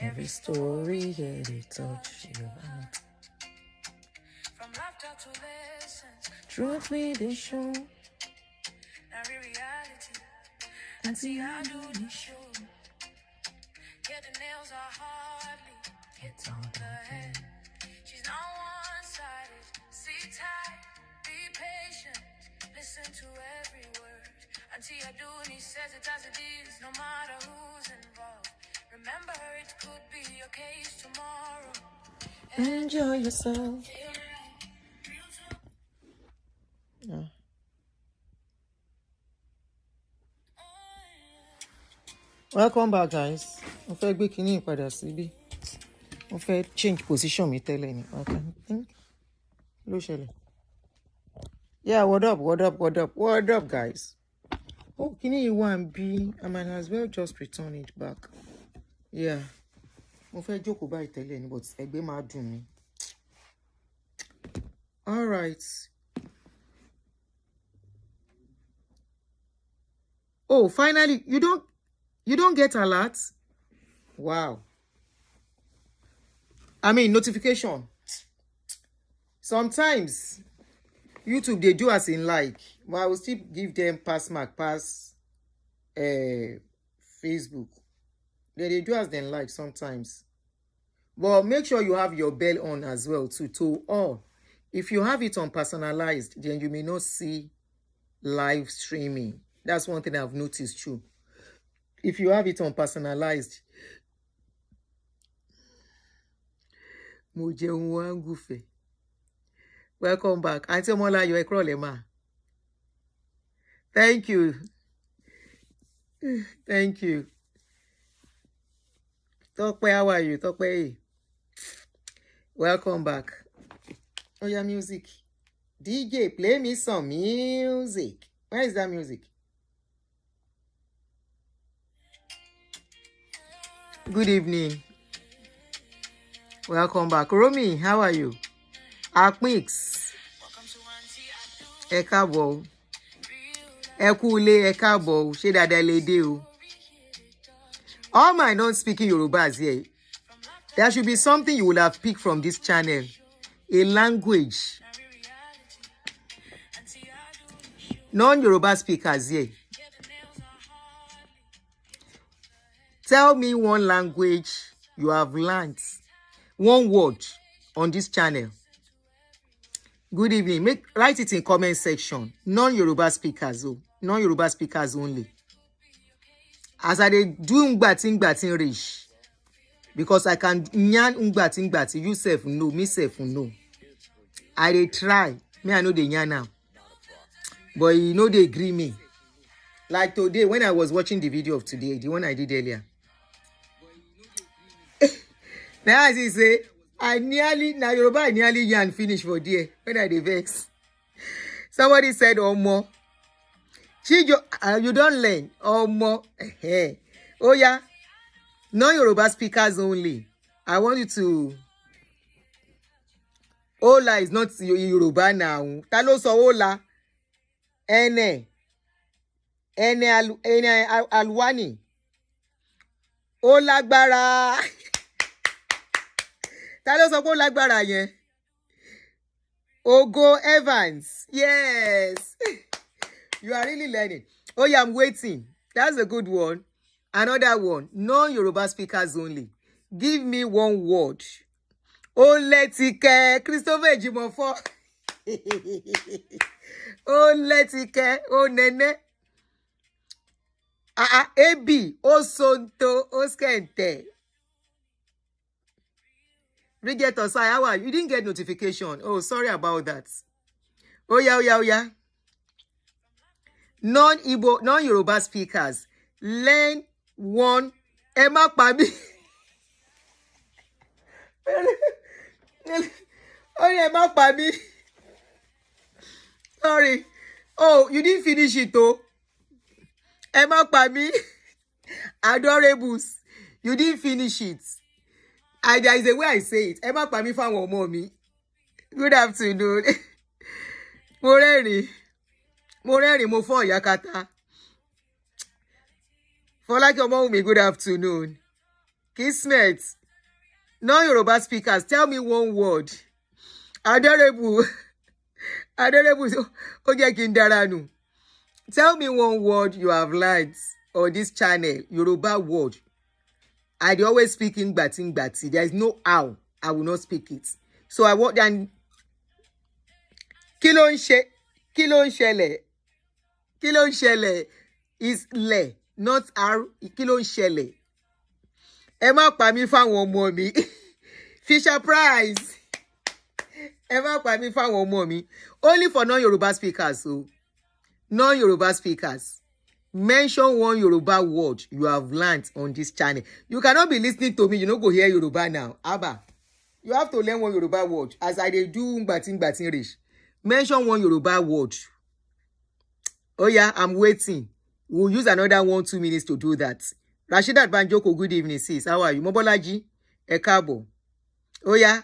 Every story here they touch you. From laughter to lessons, Truth me they show. now reality. And see how I do the show. Yeah, the nails are hardly hit on the head. She's not one-sided. Sit tight, be patient, listen to every word. Auntie Aduni says it as it is, no matter who's involved. Remember, it could be your case tomorrow. enjoy yourself. Yeah. Welcome back, guys. I feel big in here, but I feel change position. Me telling you, okay. Look, yeah, what up, guys? Oh, can you one B? I might as well just return it back. Yeah. I feel joke about it telling, but I be mad to me. All right. Oh, finally, you don't get alert. Wow. I mean, notification. Sometimes YouTube they do as in like, but I will still give them pass mark pass Facebook. They do as they like sometimes. But make sure you have your bell on as well too. To all. If you have it on personalized, then you may not see live streaming. That's one thing I've noticed too. If you have it on personalized, welcome back. Auntie Mola, you're a crawler. Thank you. Thank you. Tokpe, how are you? Tokpe. Welcome back. Oh, yeah, music. DJ, play me some music. Where is that music? Good evening. Welcome back. Romy, how are you? Akmix. Ẹ káàbọ̀. Ẹ kú ilé, ẹ káàbọ̀. Ṣé dáadáa lè dé o? All my non-speaking Yorubas here. There should be something you will have picked from this channel. A language. Non-Yoruba speakers here. Tell me one language you have learned. One word on this channel. Good evening. Write it in comment section. Non-Yoruba speakers. Oh. Non-Yoruba speakers only. As I dey do ngbatin rich. Because I can nyan ngbatin. You self know. Me self know. I dey try. Me I know dey nyan now. But you know they agree me. Like today, when I was watching the video of today, the one I did earlier. Now as he say, Yoruba I nearly yarn finish for there. When I dey vex. Somebody said, Omo. Chijo, you don't learn. Omo. Oh yeah. Non-Yoruba speakers only. I want you to... Ola is not Yoruba now. Talo so Ola. Ene Alwani. Ó lágbára. Ta ló sọ pé ó lágbára yẹn? Ogo Evans. Yes. You are really learning. Oh yeah, I'm waiting. That's a good one. Another one. Non-Yoruba speakers only. Give me one word. Oletike. Christopher Jimofo. Oletike. Onene. Ebi. Osonto. Oskente. Bridget Osai, how are you? You didn't get notification. Oh, sorry about that. Oh yeah. Non-Igbo, non-Yoruba speakers. Learn one. Emma Pabi. Oh, Emma Pabi. Sorry. Oh, you didn't finish it, though. Emma Pabi. Adorables. You didn't finish it. There is a way I say it. Emma Pabi found one more me. Good afternoon. Moreri. Mo fo yakata. For like your mom, good afternoon. Kismet. Non-Yoruba speakers, tell me one word. Adorable. Adorable. Oje Kindaranu. Tell me one word you have learned on this channel. Yoruba word. I dey always speak in Ngbati. There is no how I will not speak it. So I want and kí ló ń ṣẹlẹ̀ is le, not r. Kí ló ń ṣẹlẹ̀. Ẹ má pa mí fáwọn ọmọ mi. Fisher Price. Ẹ má pa mí fáwọn ọmọ mi. Only for non-Yoruba speakers. So non-Yoruba speakers. Mention one Yoruba word you have learned on this channel. You cannot be listening to me. You no go hear Yoruba now. Abba. You have to learn one Yoruba word. As I dey do Ngbati rich. Mention one Yoruba word. Oh yeah, I'm waiting. We'll use another 1-2 minutes to do that. Rashidat Banjoko, good evening, sis. How are you? Mobolaji, ẹ káàbọ̀. Oh yeah.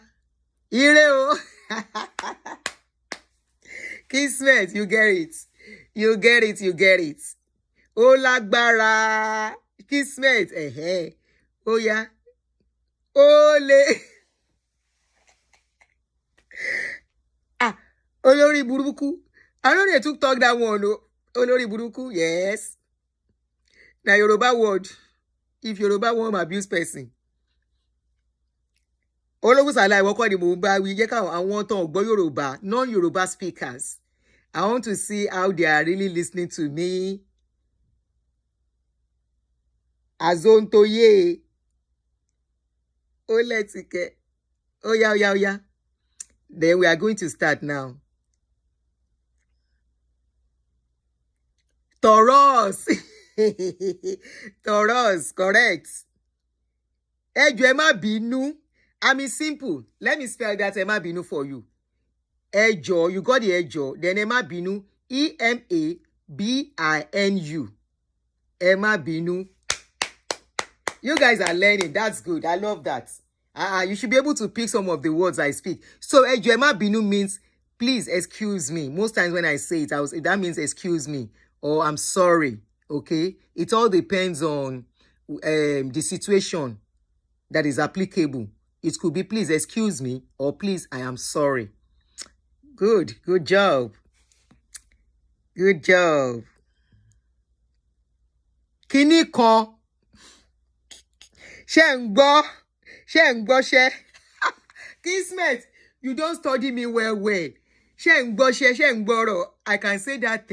Ire o. Kismet, you get it. You get it. Oh lágbára. Kismet, Oh yeah. Ole. Olórí burúkú. I know they took talk that one. Oh. Olórí burúkú, yes. Now Yoruba word. If Yoruba want abuse person. Ológùsàlà ìwọ́kọ́ ni mò ń bá wí. Jẹ́ káwọn àwọn tó ń gbọ́ Yoruba, non-Yoruba speakers. I want to see how they are really listening to me. Azontoye. Oletike. Oh yeah. Then we are going to start now. Taurus. Taurus, correct. Ẹ má bínú. I mean simple. Let me spell that ẹ má bínú for you. Ẹjọ́, you got the ẹjọ́. Then ẹ má bínú. EMABINU. Ẹ má bínú. You guys are learning. That's good. I love that. You should be able to pick some of the words I speak. So ẹjọ́ ẹ má bínú means please excuse me. Most times when I say it, that means excuse me or I'm sorry. Okay? It all depends on the situation that is applicable. It could be please excuse me or please I am sorry. Good job. Kíní kan. Ṣé ń gbọ́ ṣé. Kismet, you don't study me well. Ṣé ń gbọ́rọ̀. I can say that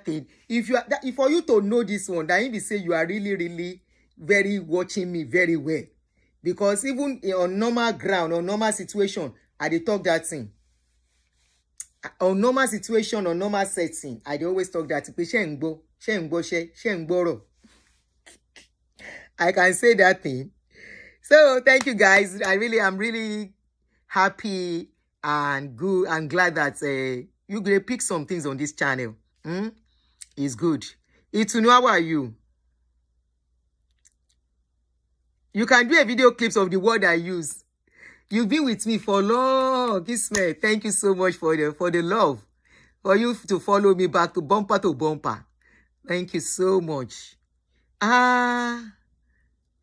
thing. If for you to know this one, that means say you are really very watching me very well. Because even on normal ground, on normal situation, I dey talk that thing. On normal situation, on normal setting, I dey always talk that thing. Ṣé ń gbọ́rọ̀. I can say that thing. So thank you guys. I'm really happy and good and glad that you gonna pick some things on this channel. It's good. Itunu, how are you? You can do a video clips of the word I use. You've been with me for long. Kismet, thank you so much for the love. For you to follow me back to bumper. Thank you so much.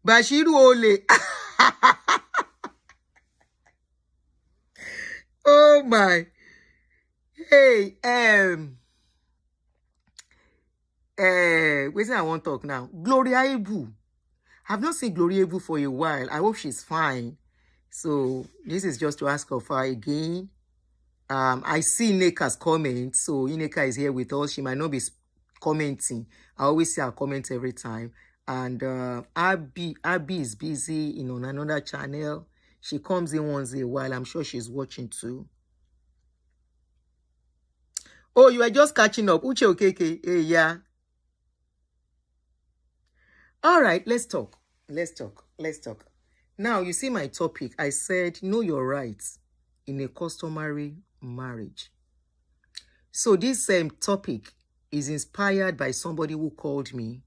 Bashiru Ole. Oh my. Hey, wait till I want to talk now. Gloria Ebu. I've not seen Gloria Ebu for a while. I hope she's fine. So this is just to ask of her again. I see Ineka's comment. So Ineka is here with us. She might not be commenting. I always see her comment every time. And Abby is busy on another channel. She comes in once in a while. I'm sure she's watching too. Oh, you are just catching up. Uche Okeke. Hey, yeah. All right, let's talk. Now, you see my topic. I said, know your rights in a customary marriage. So this same topic is inspired by somebody who called me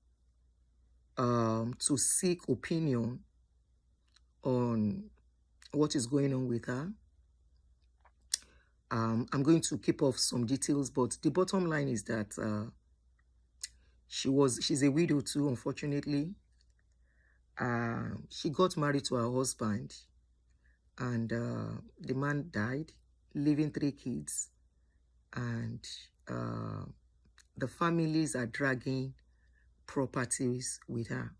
to seek opinion on what is going on with her. I'm going to keep off some details, but the bottom line is that she's a widow too, unfortunately. She got married to her husband, and the man died, leaving 3 kids, and the families are dragging properties with her.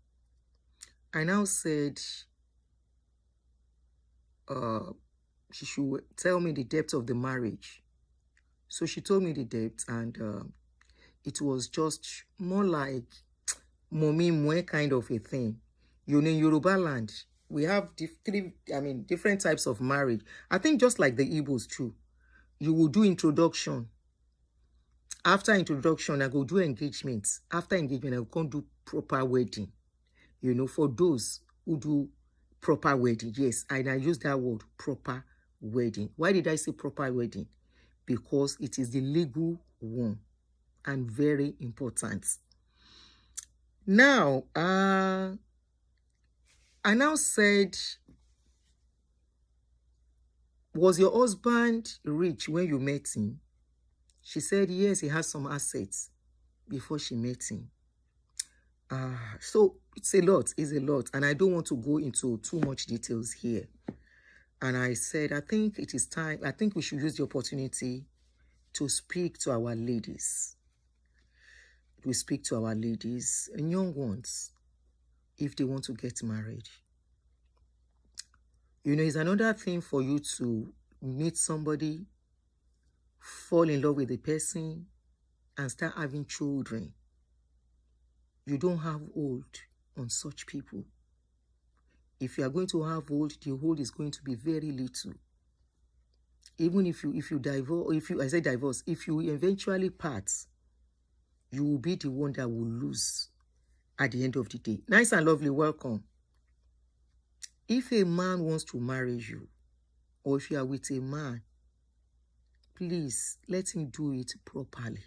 I now said she should tell me the depth of the marriage. So she told me the depth, and it was just more like mommy mwe kind of a thing. You know, in Yoruba land, we have different types of marriage. I think just like the Igbos too. You will do introduction. After introduction, I go do engagement. After engagement, I will come do proper wedding. You know, for those who do proper wedding. Yes, and I use that word, proper wedding. Why did I say proper wedding? Because it is the legal one and very important. Now, I now said, was your husband rich when you met him? She said, yes, he has some assets before she met him. So it's a lot, and I don't want to go into too much details here. And I said, I think it is time, I think we should use the opportunity to speak to our ladies. We speak to our ladies and young ones if they want to get married. You know, it's another thing for you to meet somebody, fall in love with the person, and start having children. You don't have hold on such people. If you are going to have hold, the hold is going to be very little. Even if you divorce, if you eventually part, you will be the one that will lose at the end of the day. Nice and lovely, welcome. If a man wants to marry you, or if you are with a man, please let him do it properly.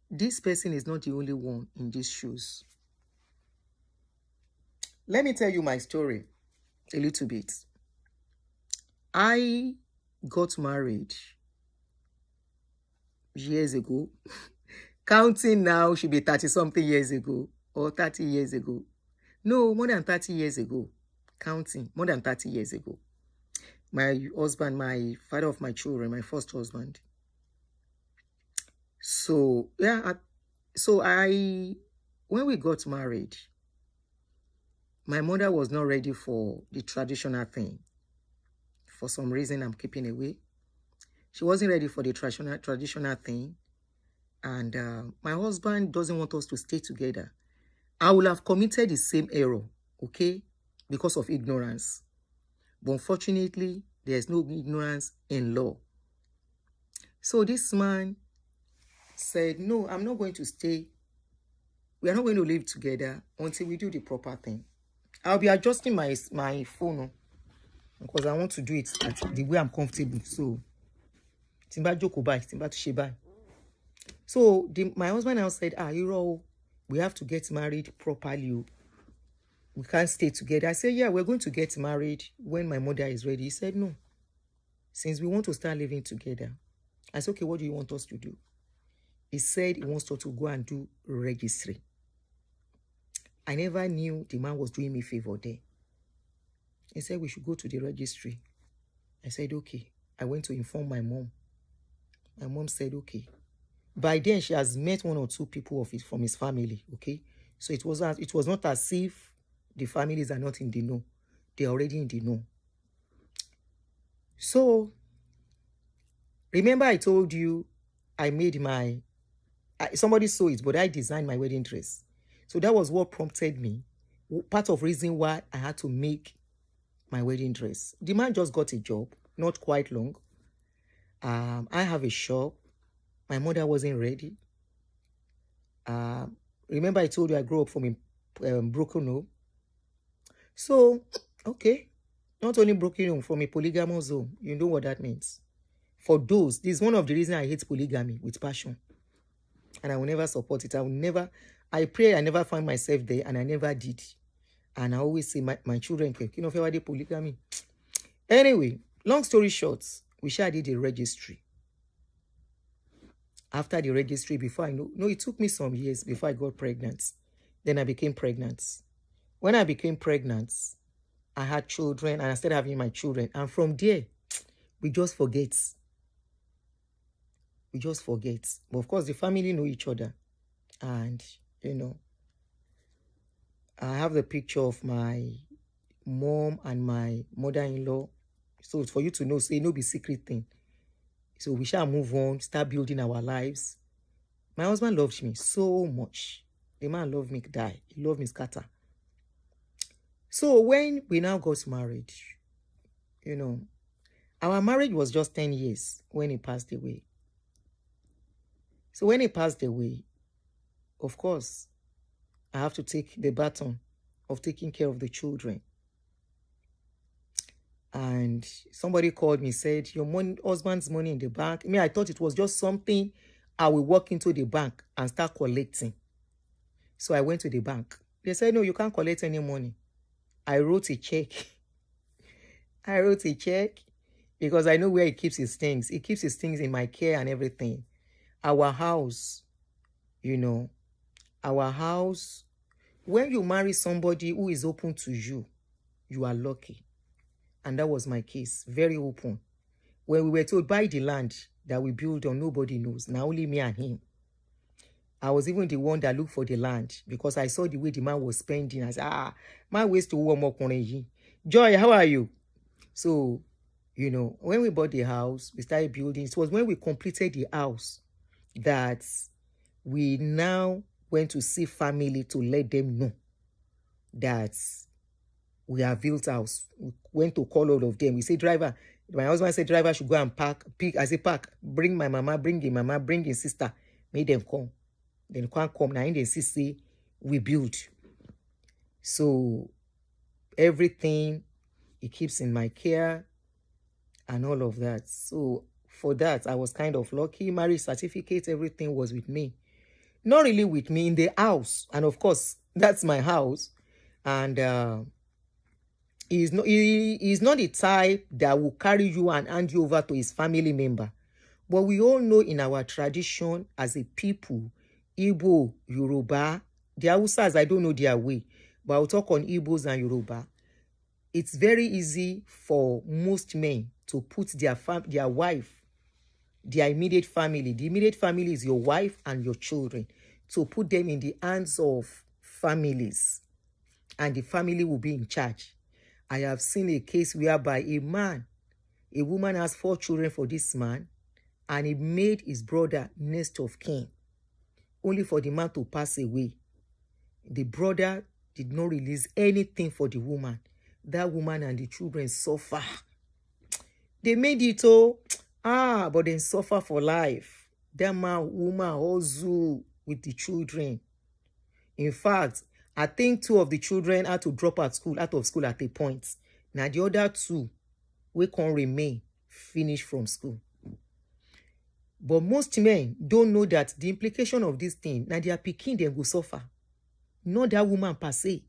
This person is not the only one in these shoes. Let me tell you my story a little bit. I got married years ago. Counting now should be 30-something years ago or 30 years ago. No, more than 30 years ago. Counting, more than 30 years ago. My husband, my father of my children, my first husband. So, yeah, when we got married, my mother was not ready for the traditional thing. For some reason, I'm keeping away. She wasn't ready for the traditional thing. And my husband doesn't want us to stay together. I will have committed the same error, okay, because of ignorance. But unfortunately, there's no ignorance in law. So this man said, no, I'm not going to stay. We are not going to live together until we do the proper thing. I'll be adjusting my phone because I want to do it the way I'm comfortable. So, timba joko bye, timba to sheba. So my husband now said, we have to get married properly. We can't stay together. I said, yeah, we're going to get married when my mother is ready. He said, no. Since we want to start living together. I said, okay, what do you want us to do? He said he wants us to go and do registry. I never knew the man was doing me a favor there. He said we should go to the registry. I said, okay. I went to inform my mom. My mom said, okay. By then, she has met 1 or 2 people from his family, okay? So it was not as if the families are not in the know. They're already in the know. So, remember I told you I made somebody saw it, but I designed my wedding dress. So that was what prompted me. Part of reason why I had to make my wedding dress. The man just got a job, not quite long. I have a shop. My mother wasn't ready. Remember I told you I grew up from a broken home. So, okay. Not only broken home, from a polygamous home. You know what that means. For those, this is one of the reasons I hate polygamy with passion. And I will never support it. I pray I never find myself there, and I never did. And I always say my children, you know, if polygamy. Anyway, long story short, we did the registry. After the registry, before I know, it took me some years before I got pregnant. Then I became pregnant. When I became pregnant, I had children and I started having my children. And from there, we just forget. We just forget. But of course, the family know each other. And, you know, I have the picture of my mom and my mother-in-law. So for you to know, say no be secret thing. So we shall move on, start building our lives. My husband loved me so much. The man loved me die. He loved me scatter. So when we now got married, you know, our marriage was just 10 years when he passed away. So when he passed away, of course, I have to take the baton of taking care of the children. And somebody called me, said, your husband's money in the bank. I thought it was just something I will walk into the bank and start collecting. So I went to the bank. They said, no, you can't collect any money. I wrote a check. I wrote a check because I know where he keeps his things. He keeps his things in my care and everything. Our house, you know, our house, when you marry somebody who is open to you, you are lucky. And that was my case, very open. When we were told, buy the land that we build on, nobody knows. Now only me and him. I was even the one that looked for the land because I saw the way the man was spending. I said, my ways to one more corner. Joy, how are you? So, you know, when we bought the house, we started building. It was when we completed the house that we now went to see family to let them know that we have built house. We went to call all of them. We say, driver, my husband said, driver should go and pick. I say, pack, bring my mama, bring his sister, make them come. Then can't come now in the CC, we build. So everything, it keeps in my care and all of that. So for that, I was kind of lucky. Marriage certificate, everything was with me. Not really with me, in the house. And of course, that's my house. And he's not the type that will carry you and hand you over to his family member. But we all know in our tradition as a people, Igbo, Yoruba, the Hausas, I don't know their way, but I'll talk on Igbos and Yoruba. It's very easy for most men to put their wife, their immediate family. The immediate family is your wife and your children. To put them in the hands of families, and the family will be in charge. I have seen a case whereby a woman has 4 children for this man, and he made his brother next of kin, only for the man to pass away. The brother did not release anything for the woman. That woman and the children suffer. They made it but then suffer for life. That woman also with the children. In fact, I think 2 of the children had to drop out of school at a point. Now the other 2, we can remain, finish from school. But most men don't know that the implication of this thing, now they are picking, they will suffer. Not that woman per se.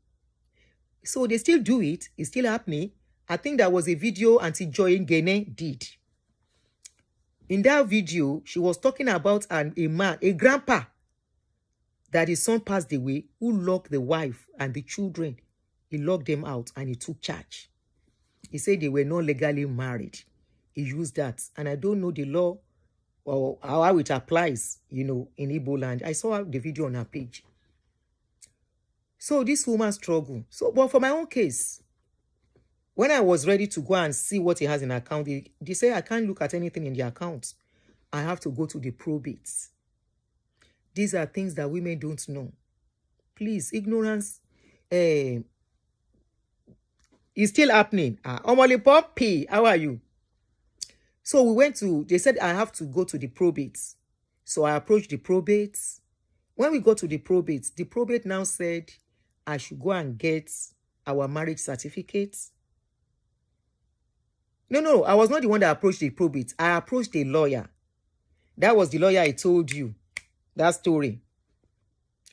So they still do it. It's still happening. I think there was a video Auntie Joy Ngene did. In that video, she was talking about a man, a grandpa, that his son passed away, who locked the wife and the children. He locked them out and he took charge. He said they were not legally married. He used that. And I don't know the law or how it applies, you know, in Igbo land. I saw the video on her page. So this woman struggled. But for my own case, when I was ready to go and see what he has in account, they say I can't look at anything in the account. I have to go to the probates. These are things that women don't know. Please, ignorance is still happening. Omoli Poppy, how are you? So they said I have to go to the probates. So I approached the probates. When we got to the probate now said I should go and get our marriage certificates. No, I was not the one that approached the probate. I approached a lawyer. That was the lawyer I told you. That story.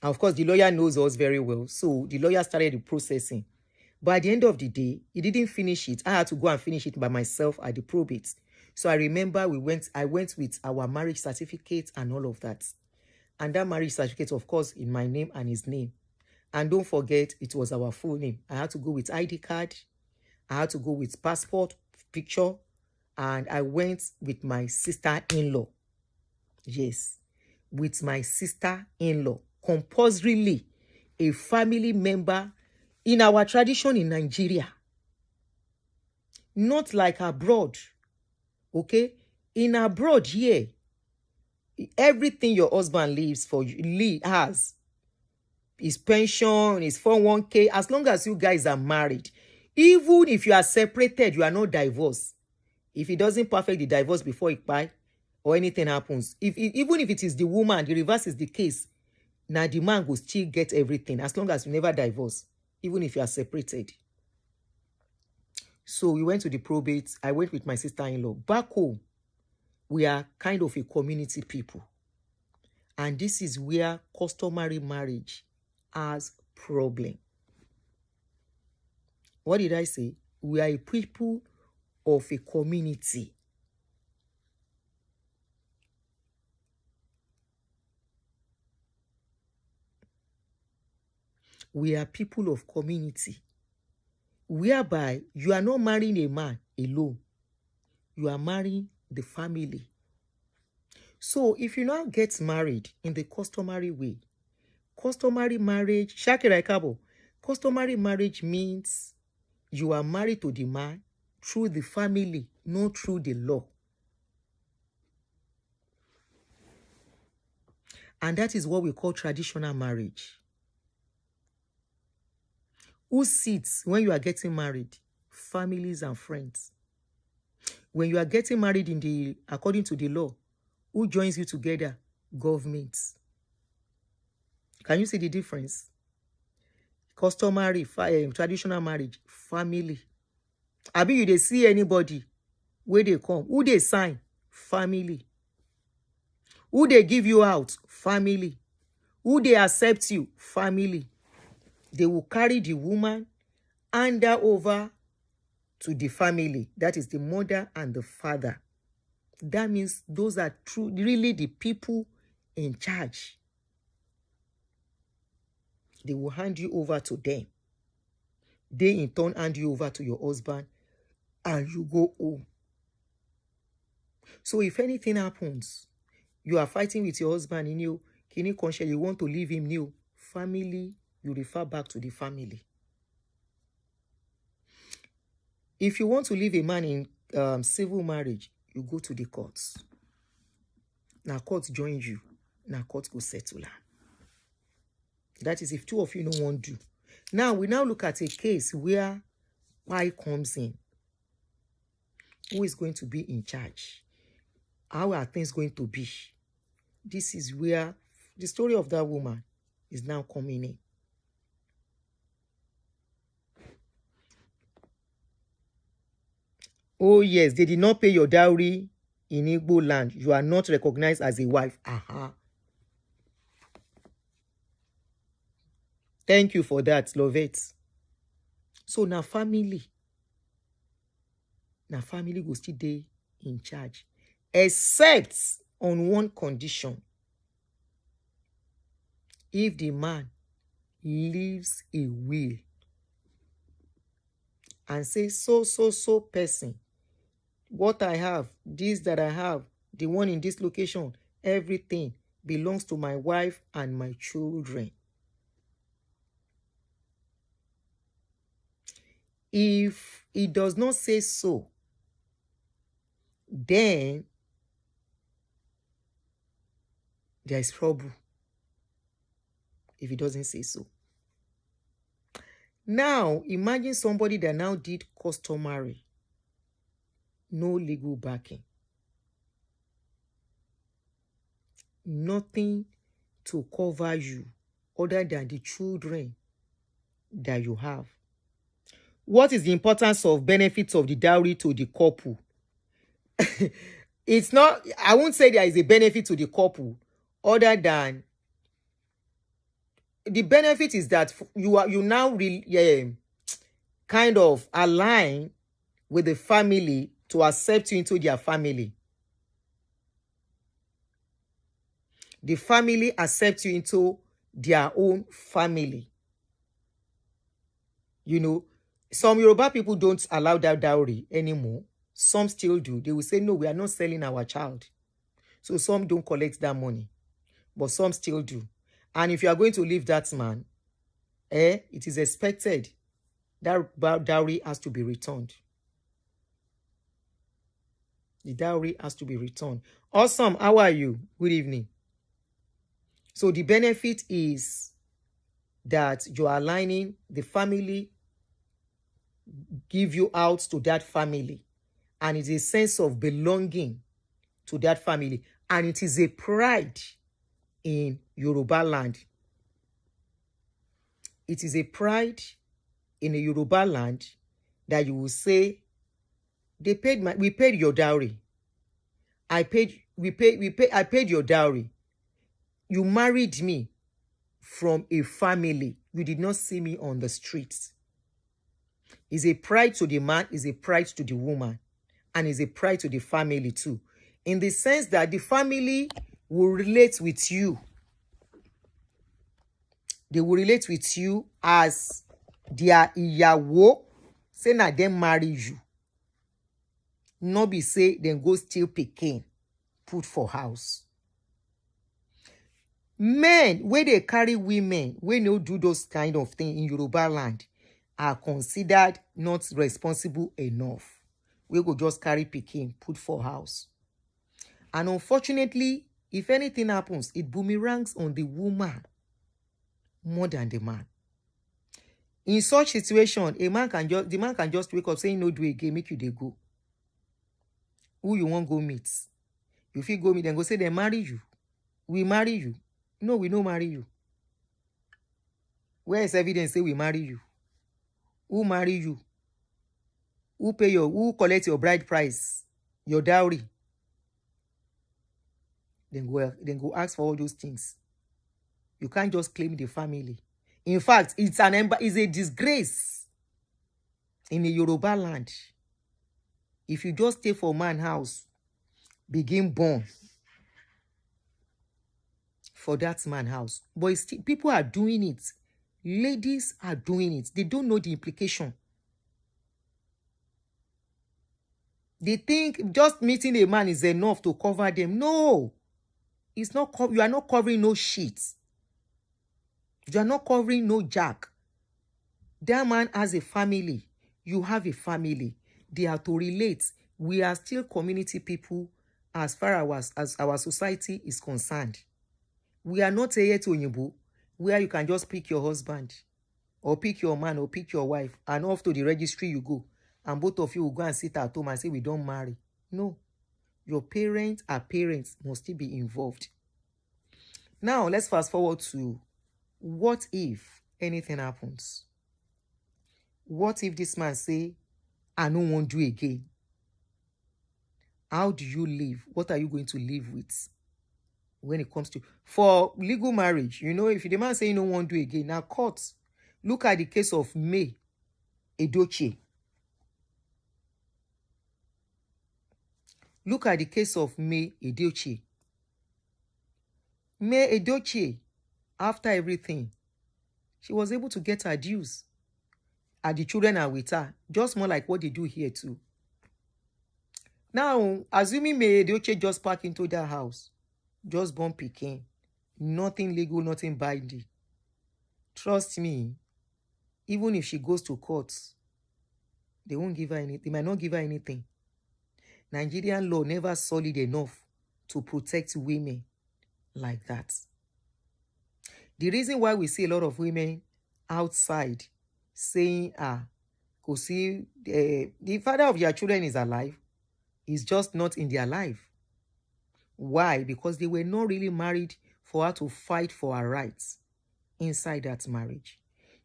And of course, the lawyer knows us very well. So the lawyer started the processing. But at the end of the day, he didn't finish it. I had to go and finish it by myself at the probate. So I remember I went with our marriage certificate and all of that. And that marriage certificate, of course, in my name and his name. And don't forget, it was our full name. I had to go with ID card. I had to go with passport picture. And I went with my sister-in-law. Yes, with my sister-in-law. Compulsorily, a family member in our tradition in Nigeria. Not like abroad. Okay? In abroad here, everything your husband leaves for you, has his pension, his 401k, as long as you guys are married. Even if you are separated, you are not divorced. If he doesn't perfect the divorce before it buy or anything happens, even if it is the woman, the reverse is the case. Now the man will still get everything as long as you never divorce, even if you are separated. So we went to the probate. I went with my sister-in-law. Back home, we are kind of a community people. And this is where customary marriage has problem. What did I say? We are a people of a community. We are people of community, whereby you are not marrying a man alone. You are marrying the family. So if you now get married in the customary way, customary marriage, Shakira Kabo, customary marriage means you are married to the man through the family, not through the law. And that is what we call traditional marriage. Who sits when you are getting married? Families and friends. When you are getting married according to the law, who joins you together? Governments. Can you see the difference? Customary, traditional marriage, family. Abi you dey see anybody where they come? Who they sign? Family. Who they give you out? Family. Who they accept you? Family. They will carry the woman, hand her over to the family. That is the mother and the father. That means those are really the people in charge. They will hand you over to them. They in turn hand you over to your husband and you go home. So if anything happens, you are fighting with your husband in you, you want to leave him new family, you refer back to the family. If you want to leave a man in civil marriage, you go to the courts. Now court join you. Now court go settle her. That is if two of you don't want to do. Now we look at a case where why comes in. Who is going to be in charge? How are things going to be? This is where the story of that woman is now coming in. Oh yes, they did not pay your dowry in Igbo land. You are not recognized as a wife. Aha. Thank you for that, love it. So now family go still dey in charge. Except on one condition. If the man leaves a will and says, so person, what I have, this that I have, the one in this location, everything belongs to my wife and my children. If he does not say so, then there is trouble. If he doesn't say so. Now, imagine somebody that now did customary. No legal backing. Nothing to cover you other than the children that you have. What is the importance of benefits of the dowry to the couple? It's not, I won't say there is a benefit to the couple other than the benefit is that you now kind of align with the family to accept you into their family. The family accepts you into their own family. You know, some Yoruba people don't allow that dowry anymore. Some still do. They will say, no, we are not selling our child. So some don't collect that money, but some still do. And if you are going to leave that man, it is expected that dowry has to be returned. The dowry has to be returned. Awesome. How are you? Good evening. So the benefit is that you are aligning the family, give you out to that family. And it's a sense of belonging to that family. And it is a pride in Yoruba land. It is a pride in a Yoruba land that you will say, we paid your dowry. I paid your dowry. You married me from a family. You did not see me on the streets. It's a pride to the man, it's a pride to the woman, and it's a pride to the family too. In the sense that the family will relate with you. They will relate with you as their ìyàwó, say na them marry you. No be say then go steal pikin, put for house. Men, where they carry women, when you do those kind of things in Yoruba land, are considered not responsible enough. We go just carry pikin, put for house. And unfortunately, if anything happens, it boomerangs on the woman more than the man. In such situation, the man can just wake up saying, no, do again, make you they go. Who you want go meet? If you go meet, then go say they marry you. We marry you. No, we don't marry you. Where is evidence say we marry you? Who marry you? Who collect your bride price? Your dowry? Then go ask for all those things. You can't just claim the family. In fact, it's a disgrace in a Yoruba land. If you just stay for man house, begin born for that man house. But people are doing it. Ladies are doing it. They don't know the implication. They think just meeting a man is enough to cover them. No. It's not. You are not covering no shit. You are not covering no jack. That man has a family. You have a family. They are to relate. We are still community people as far as our society is concerned. We are not here to Onyibo, where you can just pick your husband or pick your man or pick your wife and off to the registry you go. And both of you will go and sit at home and say, we don't marry. No. Your parents must still be involved. Now, let's fast forward to what if anything happens? What if this man say, I don't want to do again? How do you live? What are you going to live with when it comes to... For legal marriage, you know, if the man say you don't want to do again, now court. Look at the case of May Edochie. Look at the case of May Edochie. May Edochie, after everything, she was able to get her dues. And the children are with her. Just more like what they do here too. Now, assuming May Edochie just park into that house, just born pikin, nothing legal, nothing binding. Trust me, even if she goes to court, they won't give her anything. They might not give her anything. Nigerian law never solid enough to protect women like that. The reason why we see a lot of women outside saying, because see, the father of your children is alive, is just not in their life. Why? Because they were not really married for her to fight for her rights inside that marriage.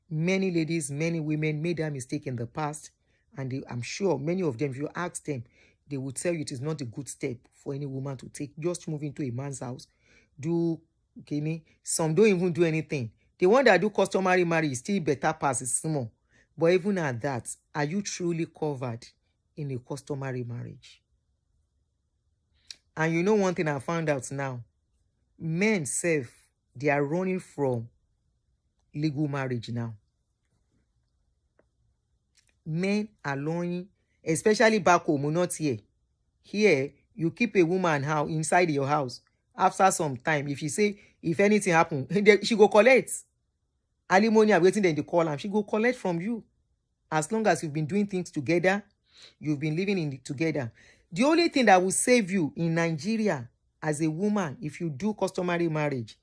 Many ladies, many women made that mistake in the past, and I'm sure many of them, if you ask them, they will tell you it is not a good step for any woman to take. Just move into a man's house, do okay. Some don't even do anything. The one that do customary marriage is still better pass is small. But even at that, are you truly covered in a customary marriage? And you know one thing I found out now, men they are running from legal marriage now. Men are lying, especially back home, not here. Here, you keep a woman how inside your house. After some time, if she say, if anything happen, she go collect. Alimony, I'm waiting, then they call her. She go collect from you. As long as you've been doing things together, you've been living in it together. The only thing that will save you in Nigeria as a woman, if you do customary marriage,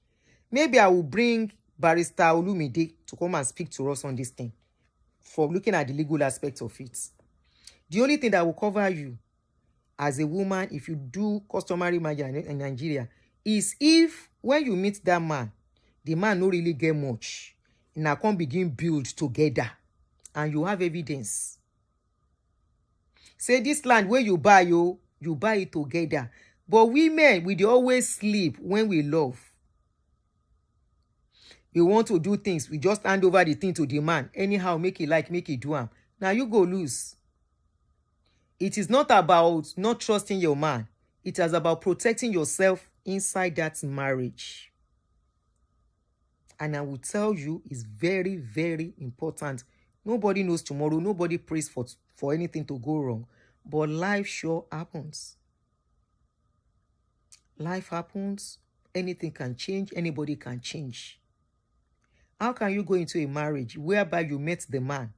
maybe I will bring Barrister Olumide to come and speak to us on this thing for looking at the legal aspect of it. The only thing that will cover you as a woman, if you do customary marriage in Nigeria, is if when you meet that man, the man no really get much, now come begin build together, and you have evidence. Say this land where you buy, you buy it together. But women, we dey always sleep when we love. We want to do things, we just hand over the thing to the man. Anyhow, make it like, make it do am. Now you go lose. It is not about not trusting your man. It is about protecting yourself inside that marriage. And I will tell you, it's very, very important. Nobody knows tomorrow. Nobody prays for anything to go wrong. But life sure happens. Life happens. Anything can change. Anybody can change. How can you go into a marriage whereby you met the man?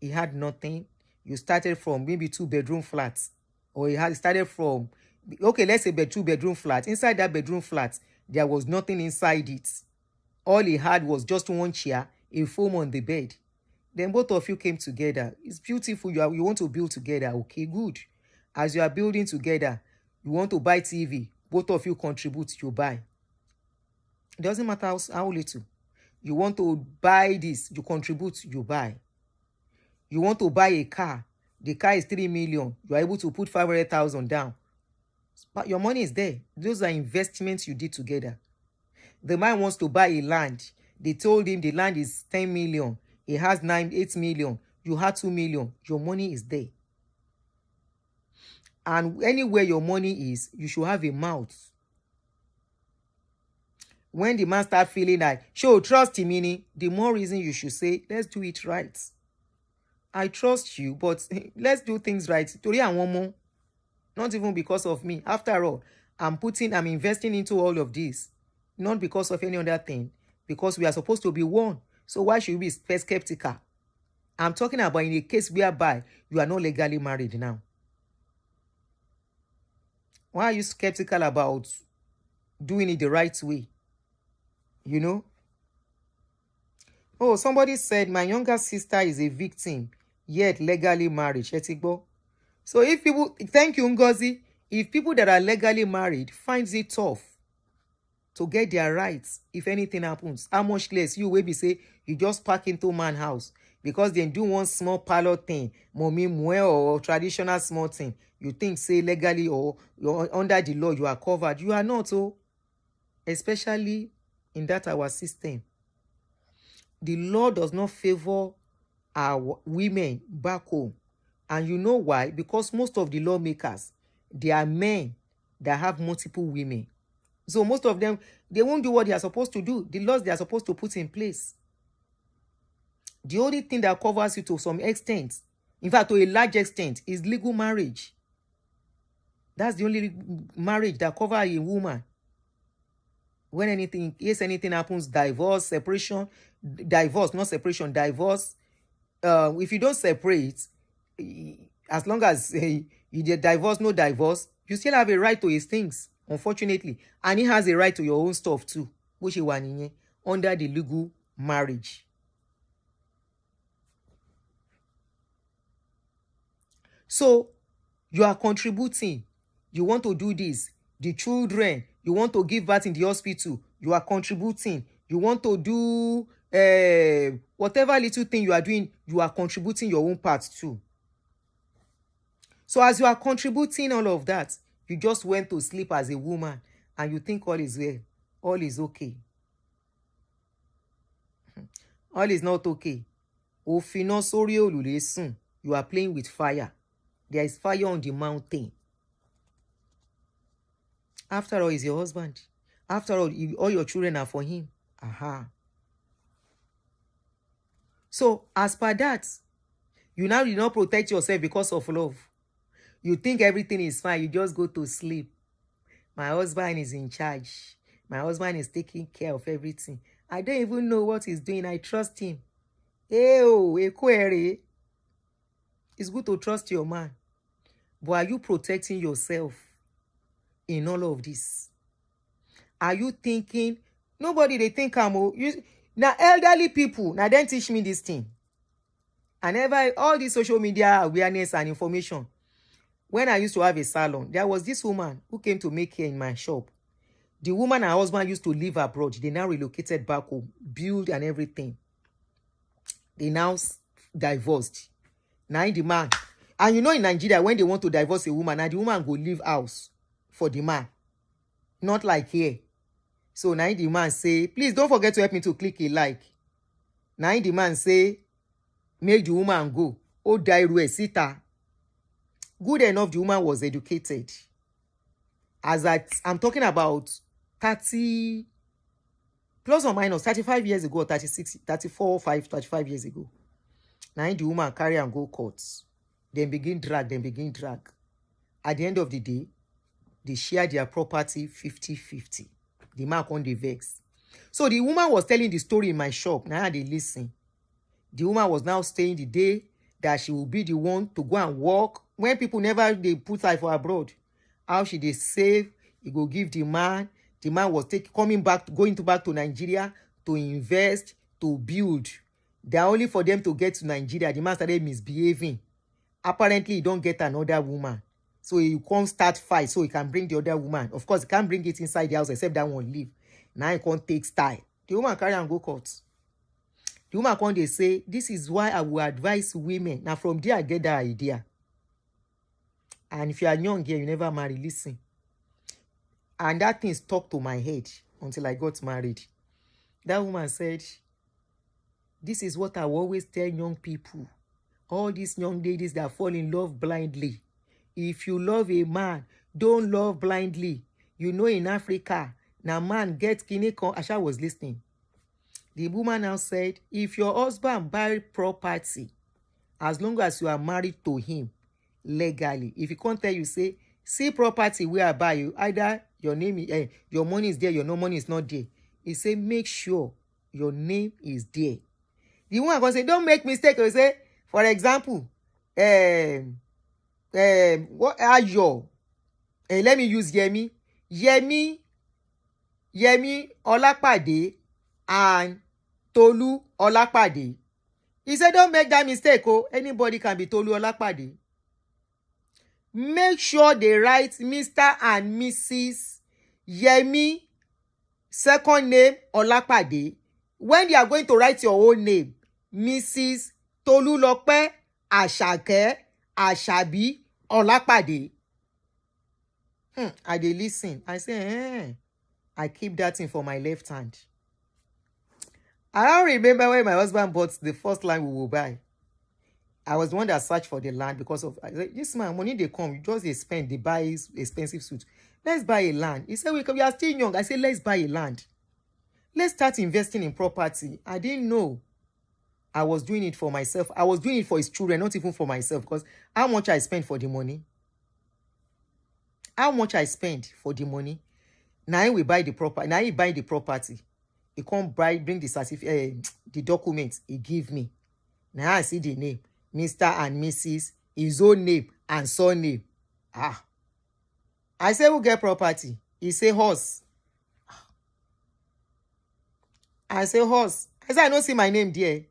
He had nothing. You started from maybe 2-bedroom flats. Or he had started from, okay, let's say 2-bedroom flat. Inside that bedroom flat, there was nothing inside it. All he had was just one chair, a foam on the bed. Then both of you came together. It's beautiful. You want to build together. Okay, good. As you are building together, you want to buy TV. Both of you contribute, you buy. It doesn't matter how little. You want to buy this, you contribute, you buy. You want to buy a car. The car is 3 million. You are able to put 500,000 down. But your money is there. Those are investments you did together. The man wants to buy a land. They told him the land is 10 million. He has 8 million. You had 2 million. Your money is there. And anywhere your money is, you should have a mouth. When the man starts feeling like, show trust him, meaning, the more reason you should say, let's do it right. I trust you, but let's do things right. Tori and one more. Not even because of me. After all, I'm investing into all of this. Not because of any other thing. Because we are supposed to be one. So why should we be skeptical? I'm talking about in a case whereby you are not legally married now. Why are you skeptical about doing it the right way? You know? Oh, somebody said my younger sister is a victim, yet legally married. So if people, thank you, Ngozi. If people that are legally married finds it tough to get their rights, if anything happens, how much less you will be say you just park into man's house because they do one small parlor thing, mommy or traditional small thing. You think say legally or you're under the law you are covered. You are not, oh, especially in that our system. The law does not favor our women back home. And you know why? Because most of the lawmakers, they are men that have multiple women. So most of them, they won't do what they are supposed to do. The laws they are supposed to put in place. The only thing that covers you to some extent, in fact, to a large extent, is legal marriage. That's the only marriage that covers a woman. When anything happens, divorce, separation, divorce, not separation, divorce. If you don't separate, as long as you divorce, no divorce, you still have a right to his things, unfortunately. And he has a right to your own stuff too, which is under the legal marriage. So, you are contributing. You want to do this. The children, you want to give birth in the hospital. You are contributing. You want to do whatever little thing you are doing, you are contributing your own part too. So as you are contributing all of that, you just went to sleep as a woman and you think all is well, all is okay. All is not okay. You are playing with fire. There is fire on the mountain. After all, he's your husband. After all your children are for him. Aha. So, as per that, You now did not protect yourself because of love. You think everything is fine. You just go to sleep. My husband is in charge. My husband is taking care of everything. I don't even know what he's doing. I trust him. It's good to trust your man. But are you protecting yourself in all of this? Are you thinking? Nobody they think now elderly people. Now then teach me this thing. And ever all this social media awareness and information. When I used to have a salon, there was this woman who came to make hair in my shop. The woman and her husband used to live abroad. They now relocated back home, build and everything. They now divorced. Now the man. And you know in Nigeria, when they want to divorce a woman, now the woman go leave house for the man. Not like here. So now the man say, please don't forget to help me to click a like. Now the man say, make the woman go. Oh, die sita. Good enough, the woman was educated. As I'm talking about 30 plus or minus 35 years ago, 36, 34, 35 years ago. Now the woman carry and go courts. Then begin drag. At the end of the day, they share their property 50-50. The man on the vex. So the woman was telling the story in my shop. Now they listen. The woman was now saying the day that she will be the one to go and work when people never they put her for abroad. How she they save, he go give the man. The man was going back to Nigeria to invest, to build. They're only for them to get to Nigeria. The man started misbehaving. Apparently, he don't get another woman. So he can't start fight so he can bring the other woman. Of course, he can't bring it inside the house except that one leave. Now he can't take style. The woman carry and go court. The woman come they say, this is why I will advise women. Now from there, I get that idea. And if you are young here, you never marry, listen. And that thing stuck to my head until I got married. That woman said, this is what I will always tell young people. All these young ladies that fall in love blindly. If you love a man, don't love blindly. You know in Africa, now man get kine con. Asha was listening. The woman now said, if your husband buy property, as long as you are married to him legally, if he can't tell you, say, see property where I buy you, either your name is, your money is there, your no money is not there. He say, make sure your name is there. The woman gonna say, don't make mistake. He say, for example, what are your? Let me use Yemi Olapade and Tolu Olapade. He said, don't make that mistake. Oh, anybody can be Tolu Olapade. Make sure they write Mr. and Mrs. Yemi, second name Olapade. When they are going to write your own name, Mrs. Tolulope Asake Ashabi Olapade. I dey listen. I say, I keep that thing for my left hand. I don't remember when my husband bought the first land we will buy. I was the one that searched for the land because of this man, money they come, you just they spend, they buy expensive suit. Let's buy a land. He said, we are still young. I said, let's buy a land. Let's start investing in property. I didn't know I was doing it for myself. I was doing it for his children, not even for myself, because how much I spent for the money. How much I spent for the money. Now we buy the property. Now he buy the property. He come bring the certificate, the documents he give me. Now I see the name. Mr. and Mrs. his own name and surname. I say, who get property? He say horse. I say horse. I say, I don't see my name there.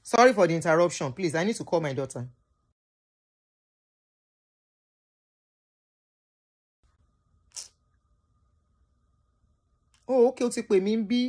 Sorry for the interruption. Please, I need to call my daughter. Oh, okay, ó ti pè mí ń bí.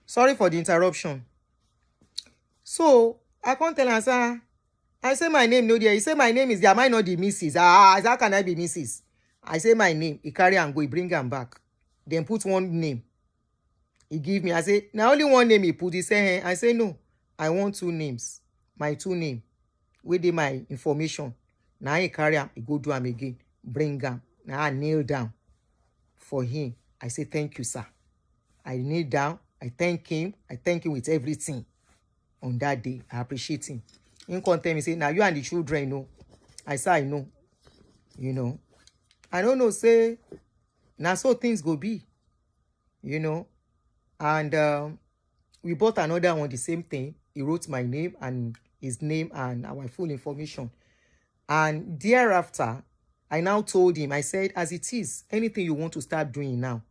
Sorry for the interruption. So I can't tell am, sir. I say my name no there. He say my name is there. Am I not the Mrs.? How can I be Mrs.? I say my name. He carry am go. He bring am back. Then put one name. He give me. I say now only one name he put. He say, I say no. I want two names. My two name. Where dey my information. Now he carry am. He go do am again. Bring am. Now I kneel down for him. I say thank you, sir. I kneel down. I thank him. I thank him with everything. On that day, I appreciate him. He come tell me, say, now you and the children know. I say, I know. You know. I don't know, say, now so things go be. You know. And we bought another one, the same thing. He wrote my name and his name and our full information. And thereafter, I now told him, I said, as it is, anything you want to start doing now,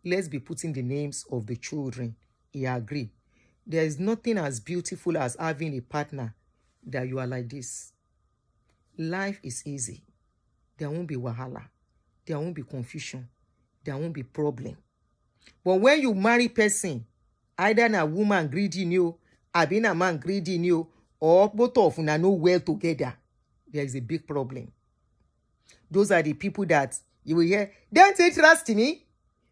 let's be putting the names of the children. He agreed. There is nothing as beautiful as having a partner that you are like this. Life is easy. There won't be wahala. There won't be confusion. There won't be problem. But when you marry person, either a woman greedy in you, or being a man greedy in you, or both of you are not well together, there is a big problem. Those are the people that you will hear, don't you trust me?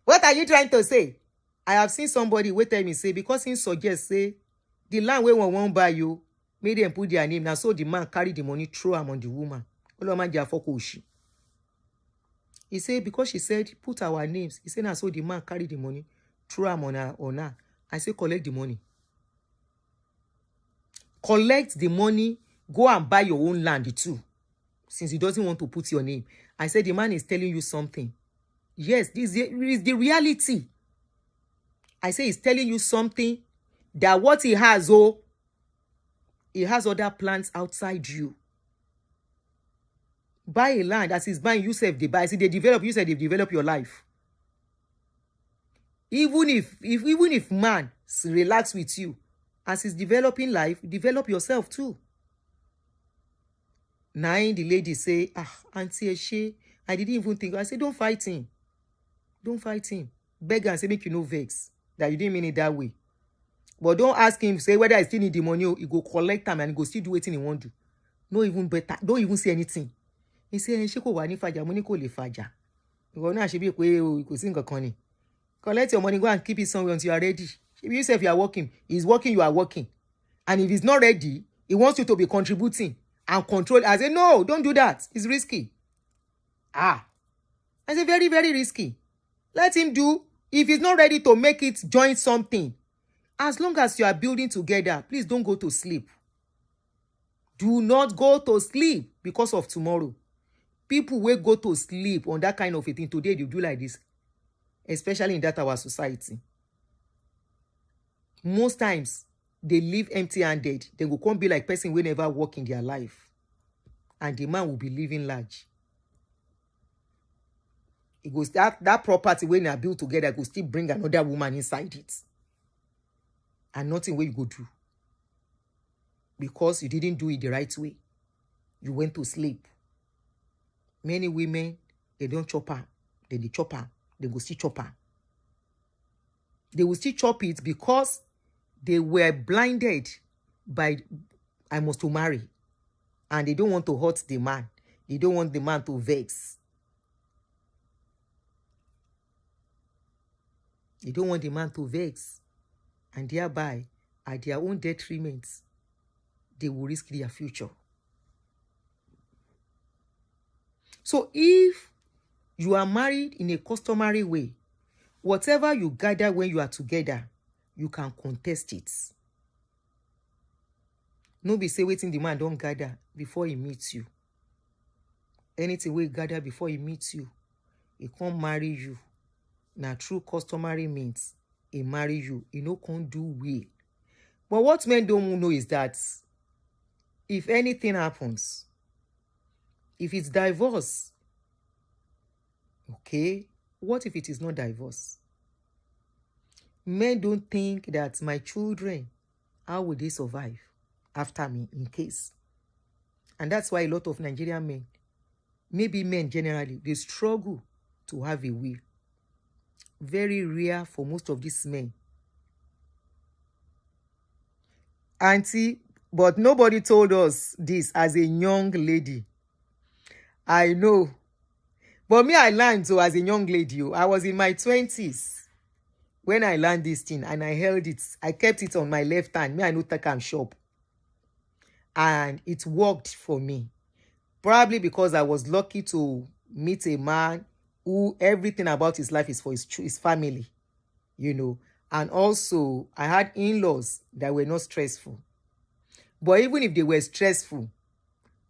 What are you trying to say? I have seen somebody wait tell me say, because he suggests say, the land where one won't buy you, made them put their name. Now so the man carry the money, throw him on the woman. He said, because she said, put our names. He said, now so the man carry the money, throw him on her. I say, collect the money. Collect the money, go and buy your own land too. Since he doesn't want to put your name. I said, the man is telling you something. Yes, this is the reality. I say he's telling you something that what he has, he has other plans outside you. Buy a land as he's buying, you self they buy. See, they develop, you said they develop your life. Even if man relax with you, as he's developing life, develop yourself too. Now the lady say, Auntie Eshe, I didn't even think. I say, don't fight him. Don't fight him. Beg and say, make you no vex. That you didn't mean it that way. But don't ask him, say whether I still need the money or he go collect them and he go still do anything he want to. No even better. Don't even say anything. He say, She ko wa ni faja, money ko le faja. You know, she be ko sing a collect your money, go and keep it somewhere until you are ready. If you say if you are working, he's working, you are working. And if he's not ready, he wants you to be contributing and control. I say, no, don't do that. It's risky. I say, very, very risky. Let him do. If he's not ready to make it, join something. As long as you are building together, please don't go to sleep. Do not go to sleep because of tomorrow. People will go to sleep on that kind of a thing. Today, they do like this. Especially in that our society. Most times, they live empty-handed. They will come be like person who never work in their life. And the man will be living large. It goes that property when they are built together, it will still bring another woman inside it. And nothing where you go do. Because you didn't do it the right way. You went to sleep. Many women, they don't chop her. Then they chop her. They go still chop her. They will still chop it because they were blinded by I must to marry. And they don't want to hurt the man. They don't want the man to vex. They don't want the man to vex. And thereby, at their own detriment, they will risk their future. So if you are married in a customary way, whatever you gather when you are together, you can contest it. No be say waiting the man don't gather before he meets you. Anything we gather before he meets you, he can't marry you. Now true customary means he marry you. He no can't do well. But what men don't know is that if anything happens, if it's divorce, okay, what if it is not divorce? Men don't think that my children, how will they survive after me in case? And that's why a lot of Nigerian men, maybe men generally, they struggle to have a will. Very rare for most of these men auntie, but nobody told us this as a young lady. I know. But me, I learned so as a young lady. I was in my 20s when I learned this thing, and I held it. I kept it on my left hand. Me, I know take am shop. And it worked for me. Probably because I was lucky to meet a man who everything about his life is for his family, you know. And also, I had in-laws that were not stressful. But even if they were stressful,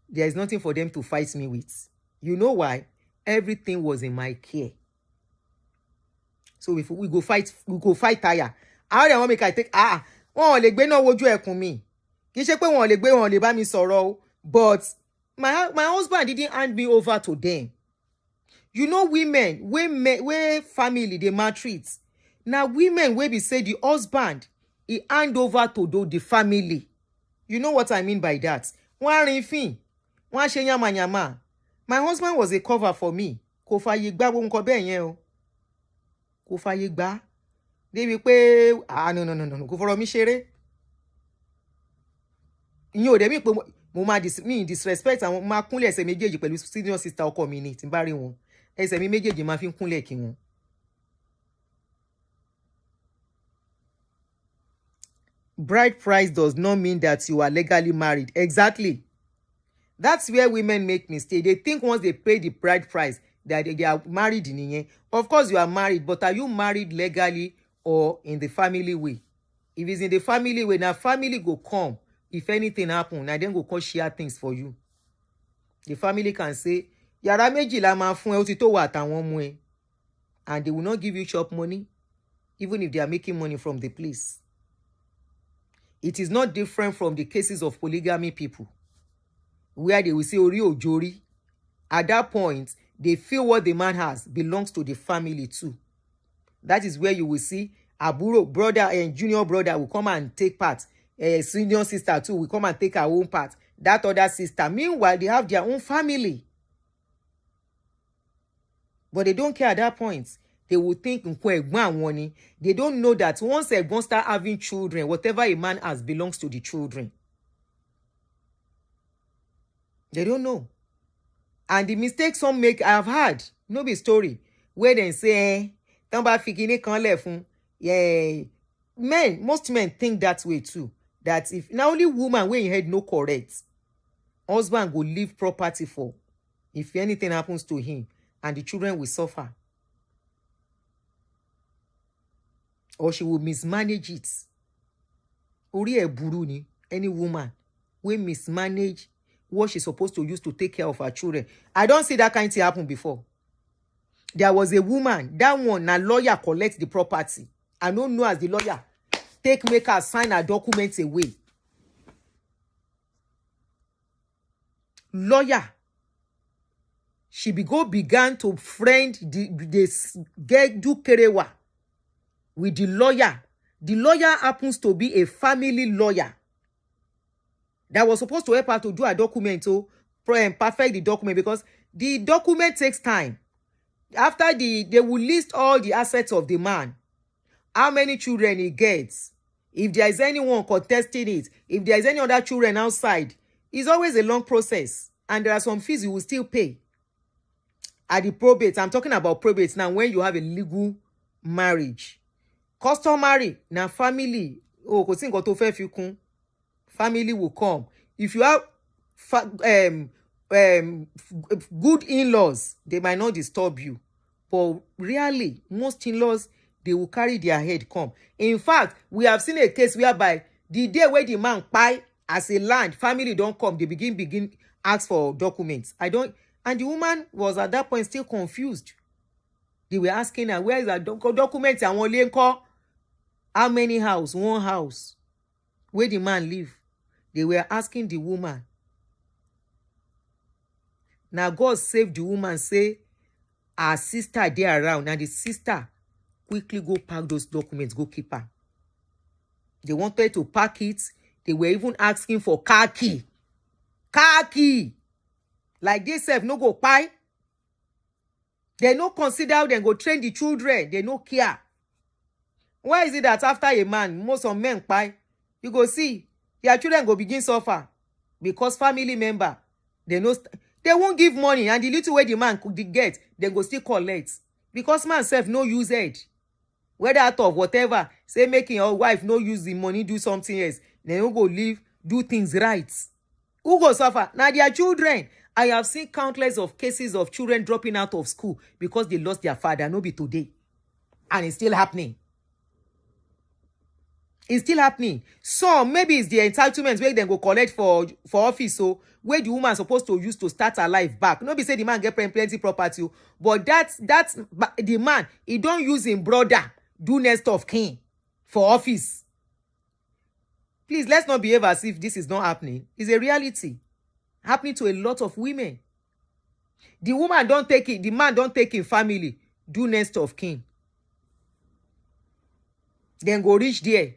there is nothing for them to fight me with. You know why? Everything was in my care. So if we go fight tire. How they want make I take wọn ò lè gbé náà wojú ẹkùn mi. Kì í ṣe pé wọn ò lè bá mi sọ̀rọ̀ o. But my husband didn't hand me over to them. You know, women where family they maltreat. Now women where be say the husband he hand over to the family. You know what I mean by that? Wọ́n rin fin, wọ́n ṣe yamayama. My husband was a cover for me. Kò fàyè gbà gbogbo nǹkan bẹ́ẹ̀ yẹn o. Kò fàyè gbà. Débi pé no kò fọ̀rọ̀ mi ṣeré. Ìyẹn ò dẹ̀ mí pé mo máa disrespect àwọn máa kúnlẹ̀ ẹsẹ̀ méjèèjì pẹ̀lú senior sister ọkọ mi ni tí n bá rí wọn. Ẹsẹ̀ mi méjèèjì máa fi ń kúnlẹ̀ kí wọn. Bride price does not mean that you are legally married. Exactly. That's where women make mistake. They think once they pay the bride price that they are married in it. Of course you are married, but are you married legally or in the family way? If it's in the family way, now family go come. If anything happen, now then go come share things for you. The family can say, yàrá méjì la máa fún ẹ, ó ti tó wà àtàwọn ọmọ ẹ. And they will not give you chop money, even if they are making money from the place. It is not different from the cases of polygamy people, where they will say ori ojori. At that point, they feel what the man has belongs to the family too. That is where you will see àbúrò brother and junior brother will come and take part. Senior sister too will come and take her own part. That other sister, meanwhile, they have their own family. But they don't care at that point. They will think they don't know that once Egbon start having children, whatever a man has belongs to the children. They don't know. And the mistakes some make, I have heard, no be story, where they say, most men think that way too. That if now only woman when you had no correct, husband will leave property for if anything happens to him, and the children will suffer. Or she will mismanage it. Ori e buru ni, any woman will mismanage what she's supposed to use to take care of her children. I don't see that kind of thing happen before. There was a woman, that one, na lawyer collect the property. I don't know as the lawyer make her sign her documents away. Lawyer. She began to friend the get do kerewa with the lawyer. The lawyer happens to be a family lawyer that was supposed to help her to do a document to perfect the document, because the document takes time. After they will list all the assets of the man, how many children he gets, if there is anyone contesting it, if there is any other children outside. It's always a long process, and there are some fees you will still pay. At the probate, I'm talking about probate now, when you have a legal marriage. Customary, now family, kò sí nǹkan tó fẹ́ fi kún. Family will come. If you have good in-laws, they might not disturb you. But really, most in-laws, they will carry their head come. In fact, we have seen a case whereby the day where the man buy as a land, family don't come, they begin ask for documents. And the woman was at that point still confused. They were asking her, where is that document? How many house? One house. Where the man live? They were asking the woman. Now God saved the woman, say her sister there around, and the sister quickly go pack those documents, go keep her. They wanted to pack it. They were even asking for car key. Car key. Like they said, no go buy. They no consider them go train the children. They no care. Why is it that after a man, most of men buy, you go see, their children go begin suffer because family member they no they won't give money, and the little way the man could get they go still collect because man sef no use head, whether out of whatever say making your wife no use the money do something else, they no go live do things right. Who go suffer? Now their children. I have seen countless of cases of children dropping out of school because they lost their father. No be today, and it's still happening. It's still happening. Some maybe it's the entitlement where they go collect for office, so where the woman supposed to use to start her life back. No be say the man get plenty property, but that's the man, he don't use him brother do next of kin for office. Please, let's not behave as if this is not happening. It's a reality happening to a lot of women. The woman don't take it, the man don't take in family do next of kin. Then go reach there.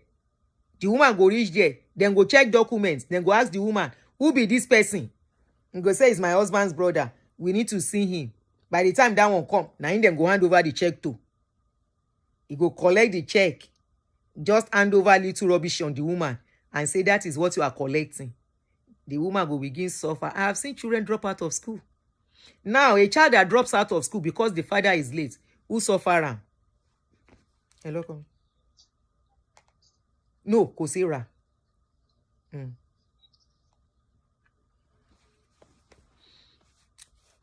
The woman go reach there, then go check documents, then go ask the woman, who be this person? And go say, it's my husband's brother. We need to see him. By the time that one come, now him then go hand over the check too. He go collect the check, just hand over little rubbish on the woman and say that is what you are collecting. The woman go begin suffer. I have seen children drop out of school. Now, a child that drops out of school because the father is late, who suffer am? Hello, come. No, kò sí rà.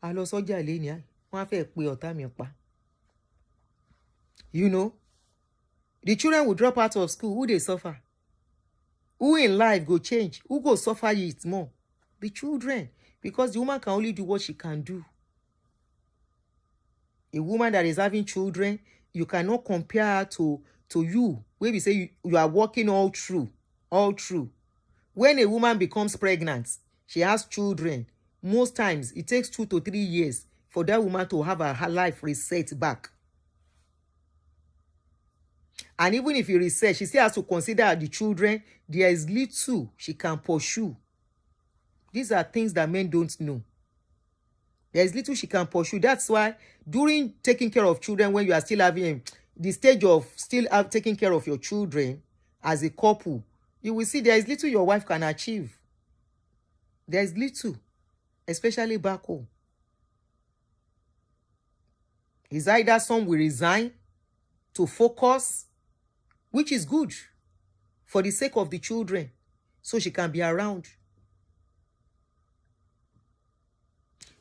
A lọ sọ́jà lẹ́ni àì, wọ́n á fẹ́ pe ọ̀tá mi pa. You know, the children will drop out of school. Who they suffer? Who in life go change? Who go suffer it more? The children. Because the woman can only do what she can do. A woman that is having children, you cannot compare her to you. Where we say you are working all through. When a woman becomes pregnant, she has children. Most times, it takes 2 to 3 years for that woman to have her life reset back. And even if you reset, she still has to consider the children. There is little she can pursue. These are things that men don't know. There is little she can pursue. That's why during taking care of children, when you are still having the stage of still taking care of your children as a couple, you will see there is little your wife can achieve. There is little, especially back home. It's either some will resign to focus, which is good for the sake of the children, so she can be around.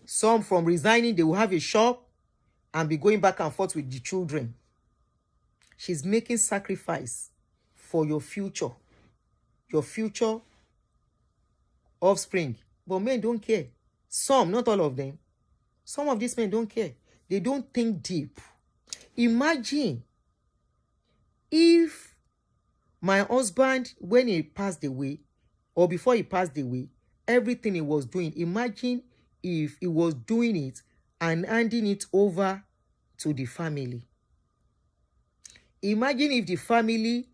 Some from resigning, they will have a shop and be going back and forth with the children. She's making sacrifice for your future offspring. But men don't care. Some, not all of them. Some of these men don't care. They don't think deep. Imagine if my husband, when he passed away, or before he passed away, everything he was doing, imagine if he was doing it and handing it over to the family. Imagine if the family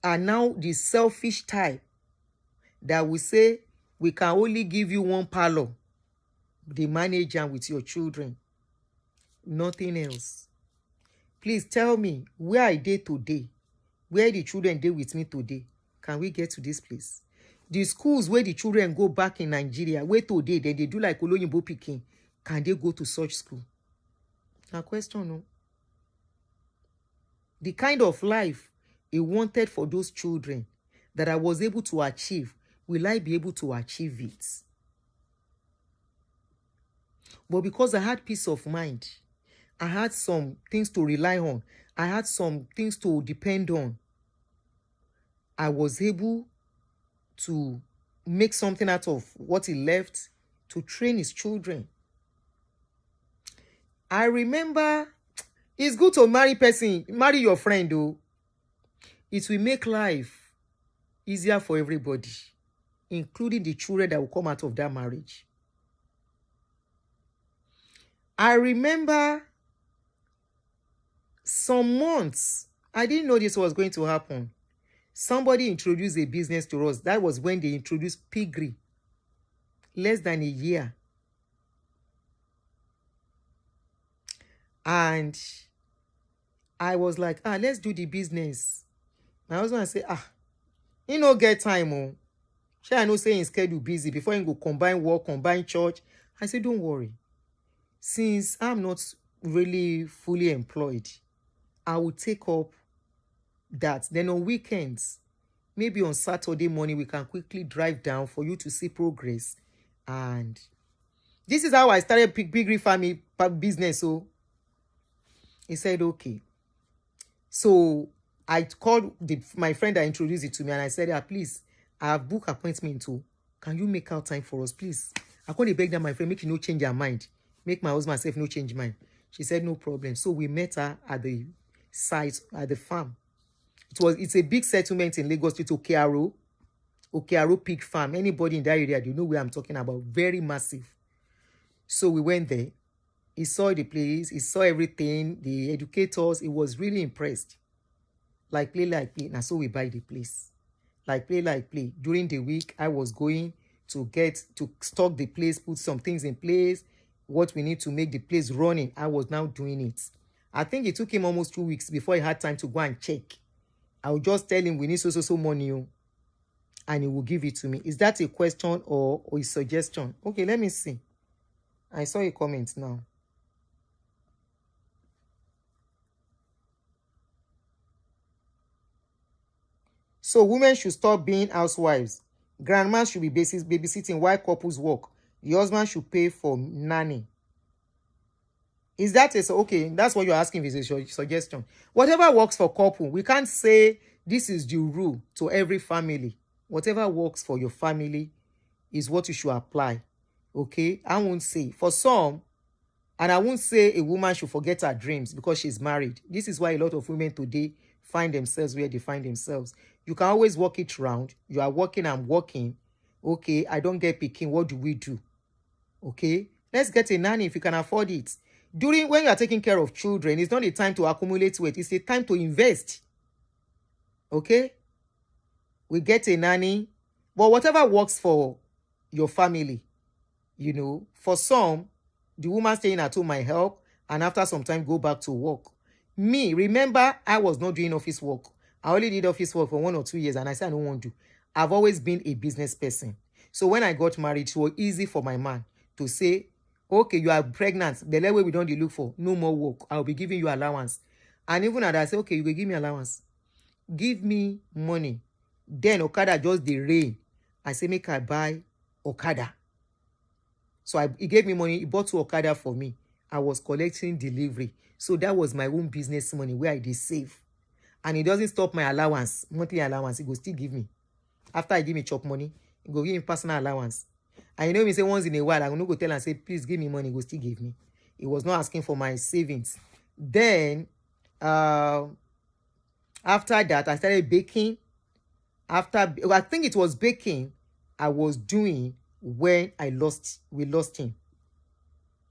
are now the selfish type that will say, we can only give you one parlor, the manager with your children, nothing else. Please tell me where I dey today, where the children dey with me today. Can we get to this place? The schools where the children go back in Nigeria, where today then they do like Oloyinbo Pikin, can they go to such school? A question, no? The kind of life he wanted for those children that I was able to achieve, will I be able to achieve it? But because I had peace of mind, I had some things to rely on, I had some things to depend on, I was able to make something out of what he left to train his children. I remember, it's good to marry your friend though. It will make life easier for everybody, including the children that will come out of that marriage. I remember some months, I didn't know this was going to happen. Somebody introduced a business to us. That was when they introduced piggery. Less than a year. And I was like, let's do the business. My husband said, you know, get time. Oh. Shey I know say him schedule busy before him go combine work, combine church. I say don't worry. Since I'm not really fully employed, I will take up that. Then on weekends, maybe on Saturday morning, we can quickly drive down for you to see progress. And this is how I started Big Family business. So he said, okay. So I called my friend that introduced it to me, and I said, please, I have booked appointment too. Can you make out time for us, please? I called beg that my friend, make you no change her mind. Make my husband myself no change mind. She said, no problem. So we met her at the site, at the farm. It's a big settlement in Lagos Street, Okearo Pig Farm. Anybody in that area, they know where I'm talking about. Very massive. So we went there. He saw the place. He saw everything. The educators. He was really impressed. Like play. Now so we buy the place. Like play. During the week, I was going to stock the place, put some things in place, what we need to make the place running. I was now doing it. I think it took him almost 2 weeks before he had time to go and check. I will just tell him we need so money, and he will give it to me. Is that a question or a suggestion? Okay, let me see. I saw a comment now. So women should stop being housewives. Grandma should be babysitting while couples work. The husband should pay for nanny. Is that okay? That's what you're asking. Is a suggestion. Whatever works for couple, we can't say this is the rule to every family. Whatever works for your family is what you should apply. Okay? I won't say for some, and I won't say a woman should forget her dreams because she's married. This is why a lot of women today find themselves where they find themselves. You can always work it round. You are working, I'm working. Okay, I don't get picking. What do we do? Okay, let's get a nanny if you can afford it. When you are taking care of children, it's not a time to accumulate wealth. It's a time to invest. Okay? We get a nanny. But whatever works for your family, for some, the woman staying at home might help, and after some time go back to work. Me, remember, I was not doing office work. I only did office work for 1 or 2 years, and I said I don't want to. I've always been a business person. So when I got married, it was easy for my man to say, okay, you are pregnant. The level we don't look for, no more work. I'll be giving you allowance. And even at that, I say, okay, you will give me allowance. Give me money. Then Okada just the rain. I say, make I buy Okada. So he gave me money. He bought 2 Okada for me. I was collecting delivery. So that was my own business money where I did save. And it doesn't stop my allowance, monthly allowance. He go still give me. After I give me chop money, he go give me personal allowance. And me say once in a while, I'm going to go tell and say, please give me money. He go still give me. He was not asking for my savings. Then, after that, I started baking. I think it was baking I was doing when we lost him.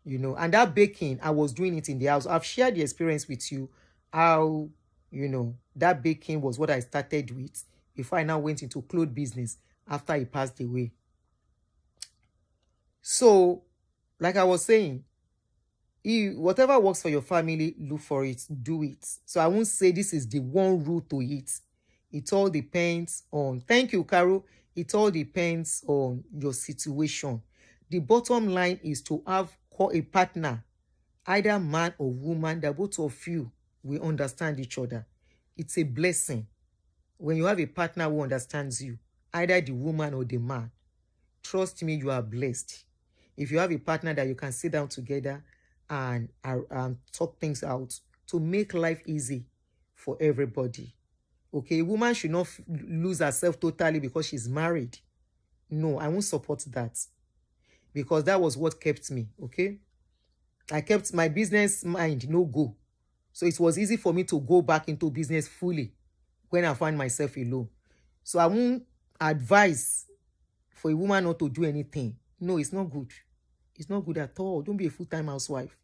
And that baking, I was doing it in the house. I've shared the experience with you, how, that baking was what I started with before I now went into clothes business after he passed away. So, like I was saying, whatever works for your family, look for it, do it. So I won't say this is the one rule to it. It all depends on, thank you, Carol. It all depends on your situation. The bottom line is to have a partner, either man or woman, that both of you will understand each other. It's a blessing when you have a partner who understands you, either the woman or the man. Trust me, you are blessed. If you have a partner that you can sit down together and talk things out to make life easy for everybody. Okay, a woman should not lose herself totally because she's married. No, I won't support that. Because that was what kept me, okay? I kept my business mind no go. So it was easy for me to go back into business fully when I find myself alone. So I won't advise for a woman not to do anything. No, it's not good. It's not good at all. Don't be a full-time housewife.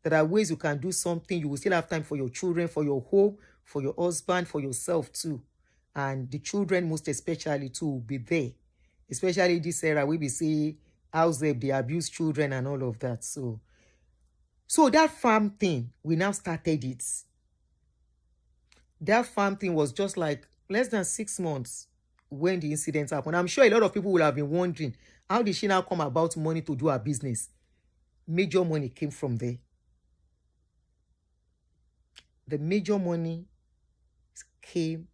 There are ways you can do something. You will still have time for your children, for your home, for your husband, for yourself too. And the children most especially too will be there. Especially this era where we see house they abuse children and all of that. So that farm thing, we now started it. That farm thing was just like less than 6 months. when the incident happened. I'm sure a lot of people will have been wondering, how did she now come about money to do her business? Major money came from there. The major money came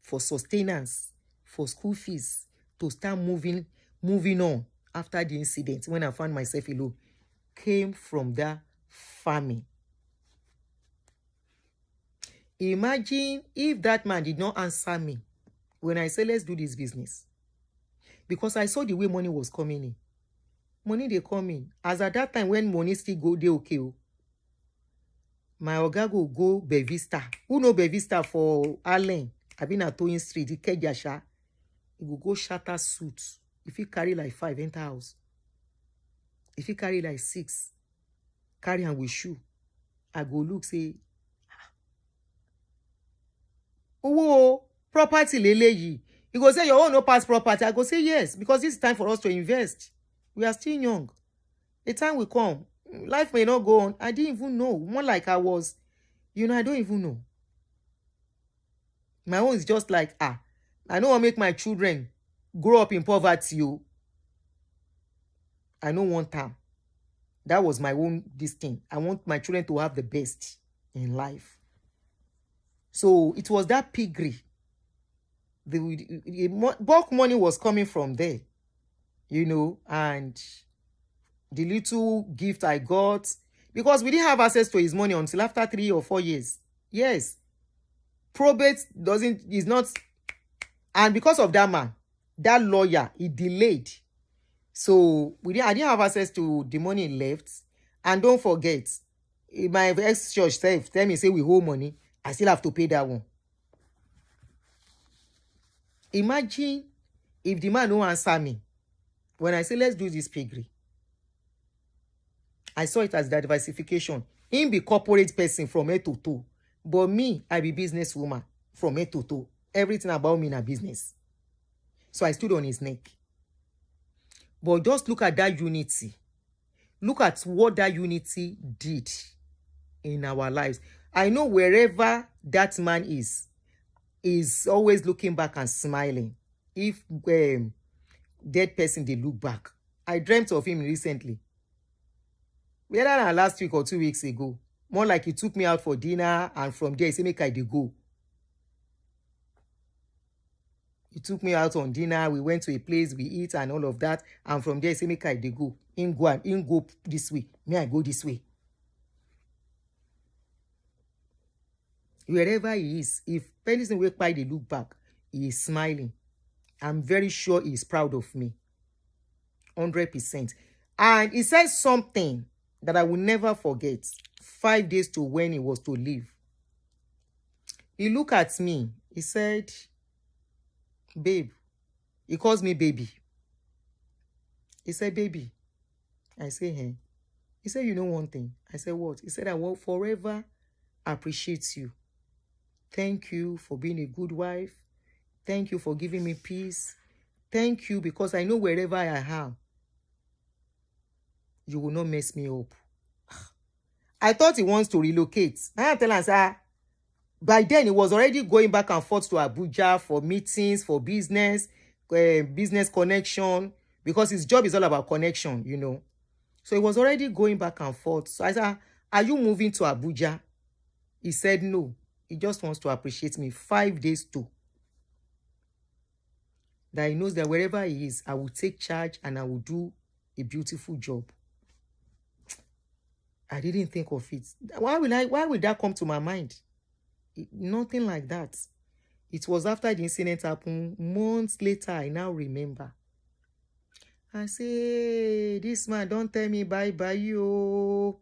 for sustenance, for school fees, to start moving on after the incident, when I found myself alone, came from that farming. Imagine if that man did not answer me when I said, let's do this business. Because I saw the way money was coming in. Money they come in. As at that time, when money still go, they okay. My oga go Bevista. Who know Bevista for Allen? I've been at Toyin Street, the Kejasha. He go shatter suits. If he carry like 5, enter house. If he carry like 6, carry and with shoe. I go look, say, oh, property leleyi. He go say, your own no pass property. I go say, yes, because this is time for us to invest. We are still young. The time will come. Life may not go on. I didn't even know. More like I was, I don't even know. My own is just like, I don't want to make my children grow up in poverty. I don't want them. That was my own this thing. I want my children to have the best in life. So it was that piggery. The bulk money was coming from there, and the little gift I got, because we didn't have access to his money until after 3 or 4 years. Yes. Probate is not, and because of that man, that lawyer, he delayed. So I didn't have access to the money left. And don't forget, my ex-church tell me, say we hold money, I still have to pay that one. Imagine if the man don't answer me when I say, let's do this piggery. I saw it as diversification. Him be corporate person from head to toe. But me, I be businesswoman from head to toe. Everything about me in a business. So I stood on his neck. But just look at that unity. Look at what that unity did in our lives. I know wherever that man is always looking back and smiling. If dead person, they look back. I dreamt of him recently. Whether last week or 2 weeks ago. More like he took me out for dinner, and from there he said, make I dey go. He took me out on dinner, we went to a place, we eat and all of that, and from there he said, make I dey go. In go this way, me I go this way. Wherever he is, if anything wake by, they look back, he is smiling. I'm very sure he is proud of me. 100%. And he said something that I will never forget. 5 days to when he was to leave. He looked at me. He said, babe. He calls me baby. He said, baby. I say, hey. He said, you know one thing. I said, what? He said, I will forever appreciate you. Thank you for being a good wife. Thank you for giving me peace. Thank you because I know wherever I am, you will not mess me up. I thought he wants to relocate. I tell him, by then he was already going back and forth to Abuja for meetings, for business connection, because his job is all about connection, So he was already going back and forth. So I said, are you moving to Abuja? He said no. He just wants to appreciate me. 5 days too. That he knows that wherever he is, I will take charge and I will do a beautiful job. I didn't think of it. Why would that come to my mind? Nothing like that. It was after the incident happened, months later, I now remember. I say, this man, don't tell me bye-bye, yo.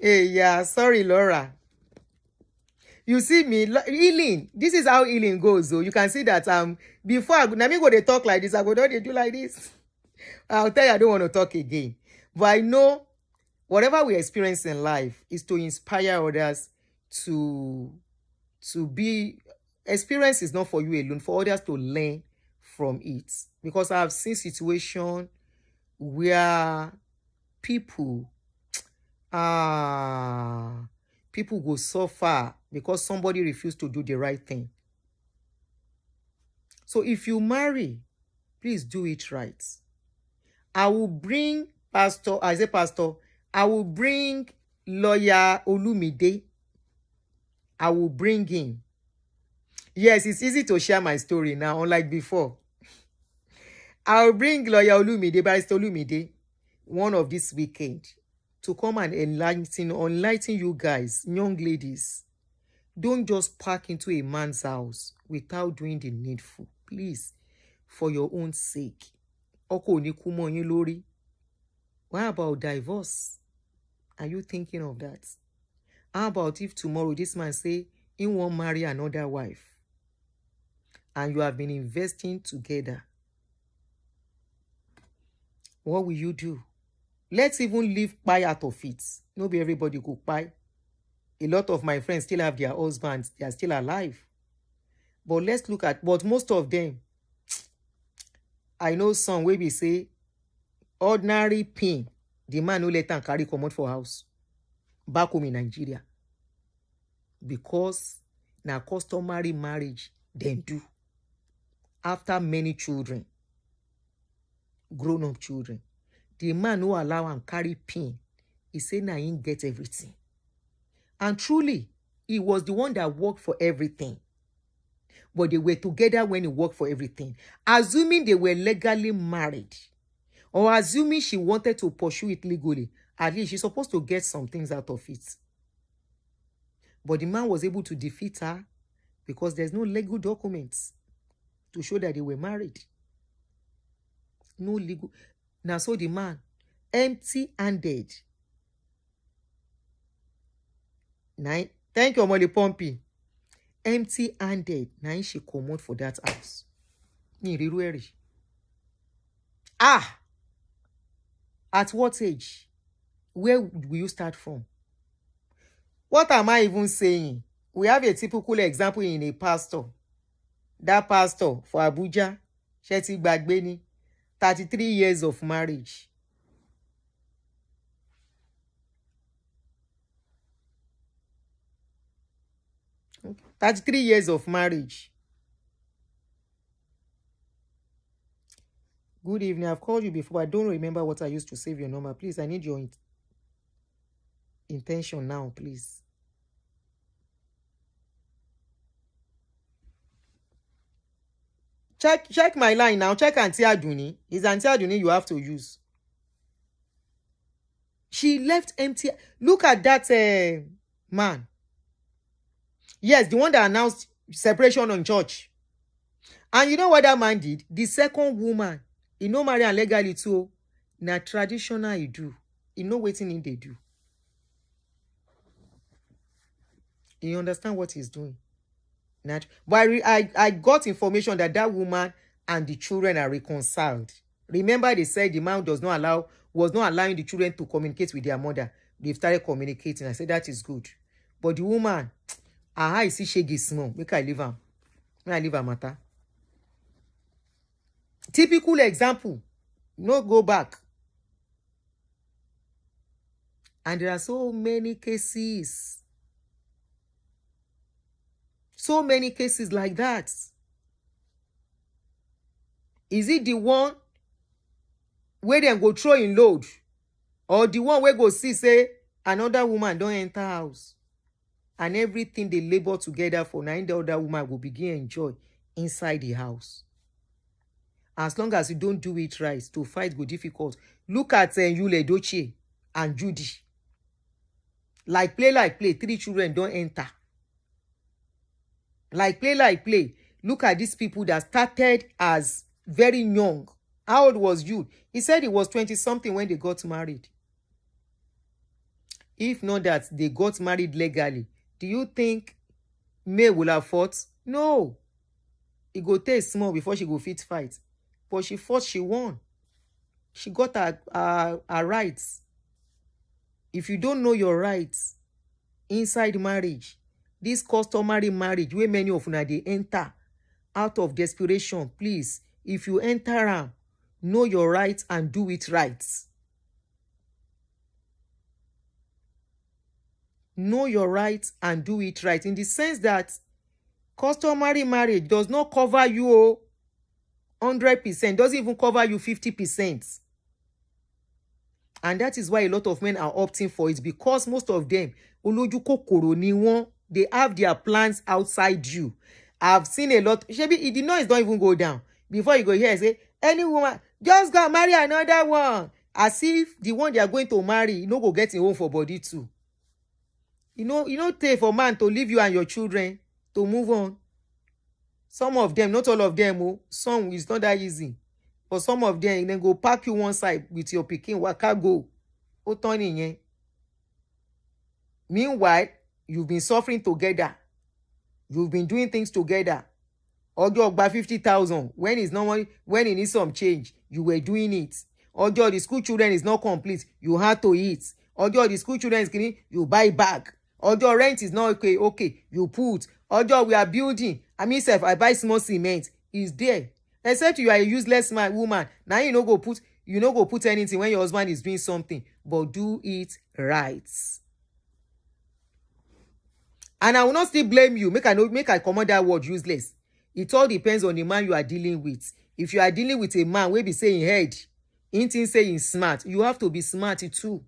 Hey, yeah, sorry, Laura. You see me, healing. This is how healing goes, though. You can see that before I go they talk like this, I go, don't they do like this? I'll tell you, I don't want to talk again. But I know whatever we experience in life is to inspire others to be. Experience is not for you alone, for others to learn from it. Because I have seen situations where people people go suffer because somebody refused to do the right thing. So if you marry, please do it right. I will bring pastor, I say pastor, I will bring lawyer Olumide. I will bring him. Yes, it's easy to share my story now, unlike before. I will bring lawyer Olumide, Barrister Olumide, one of this weekend, to come and enlighten you guys, young ladies. Don't just park into a man's house without doing the needful. Please, for your own sake. Oko ni kú mọ́ yín lórí. What about divorce? Are you thinking of that? How about if tomorrow this man say he won't marry another wife and you have been investing together? What will you do? Let's even leave pie out of it. Not be everybody go pie. A lot of my friends still have their husbands. They are still alive. But let's look at, but most of them, I know some wey be say, ordinary pin, the man no let am carry comot for house back home in Nigeria. Because na customary marriage dem do. After many children, grown-up children, the man no allow am carry pin. He say na him get everything. And truly, he was the one that worked for everything. But they were together when he worked for everything. Assuming they were legally married, or assuming she wanted to pursue it legally, at least she's supposed to get some things out of it. But the man was able to defeat her because there's no legal documents to show that they were married. No legal. Now, so the man, empty-handed. Thank you, Molly Pompey. Empty-handed. Now she come out for that house. At what age? Where will you start from? What am I even saying? We have a typical example in a pastor. That pastor for Abuja, Sheti Bagbeni, 33 years of marriage. Okay. 33 years of marriage. Good evening. I've called you before. I don't remember what I used to save your number. Please, I need your intention now, please. Check my line now. Check Auntie Aduni. It's Auntie Aduni you have to use. She left empty. Look at that man. Yes, the one that announced separation on church. And you know what that man did? The second woman, he no marry legally too. Na traditional he do. He know wetin they do. You understand what he's doing? But I got information that that woman and the children are reconciled. Remember, they said the man was not allowing the children to communicate with their mother. They started communicating. I said that is good. But the woman, I see shaggy small. Make I leave her. Make I leave her matter. Typical example. No go back. And there are so many cases. So many cases like that. Is it the one where they go throw in load? Or the one where go see say another woman don't enter house? And everything they labor together for, now the other woman will begin enjoy inside the house. As long as you don't do it right, to fight go difficult. Look at Yule Dochie and Judy. Like play, 3 children don't enter. Like play. Look at these people that started as very young. How old was you? He said he was 20-something when they got married. If not that they got married legally, do you think May will have fought? No. It go take small before she go fit fight. But she fought, she won. She got her rights. If you don't know your rights inside marriage, this customary marriage where many of una they enter out of desperation, please, if you enter them, know your rights and do it right. know your rights and do it right, in the sense that customary marriage does not cover you 100%, doesn't even cover you 50%. And that is why a lot of men are opting for it, because most of them, olójú kòkòrò ni wọ́n, they have their plans outside you. I've seen a lot. Shebi, the noise don't even go down before you go here and say, any woman, just go marry another one. As if the one they are going to marry, you know, go get in home for body too. You know, take for man to leave you and your children to move on. Some of them, not all of them, some is not that easy. But some of them, then go pack you one side with your pikin, waka go. Meanwhile, you've been suffering together. You've been doing things together. Ojo gba 50,000. When it's normal, when it needs some change, you were doing it. Ojo, the school children is not complete, you had to eat. Ojo, the school children is clean, you buy bag. Ojo, rent is not okay, you put. Ojo, we are building. I mean, if I buy small cement, is there. Except you are a useless woman. Now you no go put anything when your husband is doing something, but do it right. And I will not still blame you. Make I command that word useless. It all depends on the man you are dealing with. If you are dealing with a man wey be saying head, ain't saying smart, you have to be smart too.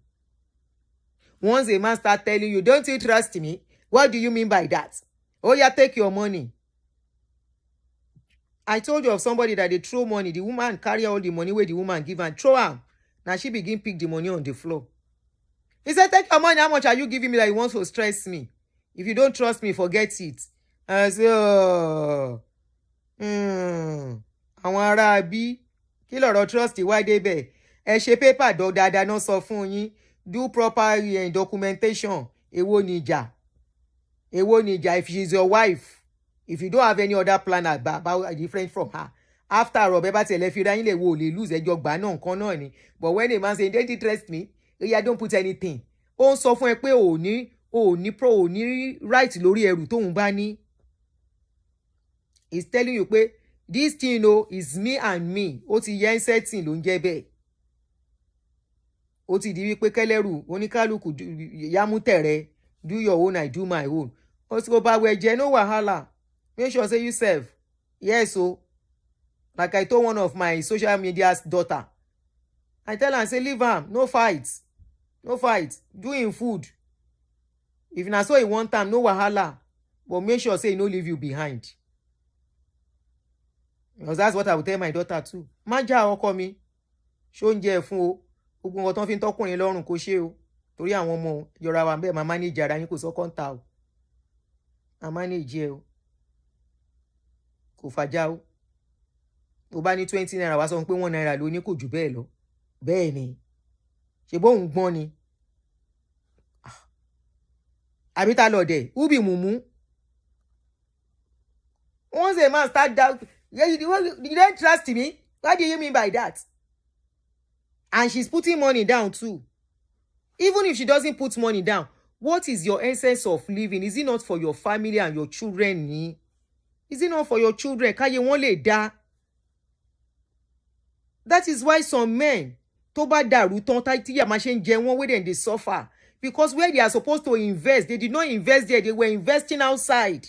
Once a man start telling you, don't you trust me? What do you mean by that? Oh yeah, take your money. I told you of somebody that they throw money. The woman carry all the money where the woman give and throw am. Now she begin pick the money on the floor. He said, take your money. How much are you giving me that you want to stress me? If you don't trust me, forget it. I say, àwọn ará bí kí lọ̀rọ̀ trust wá débẹ̀. Ẹ ṣe paper dọ̀ dáadáa náà sọ fún yín. Do proper documentation. Èwo ni ìjà. Èwo ni ìjà if she's your wife. If you don't have any other plan about different from her. After all, bẹ́ẹ̀ bá tiẹ̀ fi ra yín lè wo lè lose ẹjọ́ gbà náà nǹkan náà ni. But when a man say, don't you trust me? Yeah, don't put anything. Ó ń sọ fún ẹ pé ò ní right lórí ẹrù tóun bá ní. He's telling you pé this thing is me and me. Ó ti yẹn setting ló ń jẹ́ bẹ́ẹ̀. Ó ti di wípé kẹ́lẹ́rù oníkálukú yámú tẹ̀rẹ̀, do your own, I do my own. Ó ti kó bá wẹ̀ jẹ́ no wahala. Make sure say you serve. Yes, like I told one of my social media's daughter. I tell her, say leave am, no fight. No fight. Do him food. If na so he want time, no wahala. But make sure say he no leave you behind. Because that's what I will tell my daughter too. Má jà ọkọ mi. Ṣó ń jẹ fún o. Gbogbo nǹkan tán fi ń tọ́kùnrin lọ́rùn kó ṣe o. Torí àwọn ọmọ yọra wa bẹ́ẹ̀ máa manage ara yín kò sọ kọ́ńtà o. Máa manage ẹ o. Kò fàjà o. Tó bá ní 20 naira wá sọ pé 1 naira ló ní kò jù bẹ́ẹ̀ lọ. Bẹ́ẹ̀ ni. Ṣé bóun gbọ́n ni? Àbí ta lọ dẹ̀? Who be mumu? Once a man start doubt, you don't trust me? What do you mean by that? And she's putting money down too. Even if she doesn't put money down, what is your essence of living? Is it not for your family and your children? Is it not for your children? Káyé wọn lè dá. That is why some men, tó bá dàrú tán tí yà máa ṣe ń jẹ wọ́n, where then they suffer. Because where they are supposed to invest, they did not invest there. They were investing outside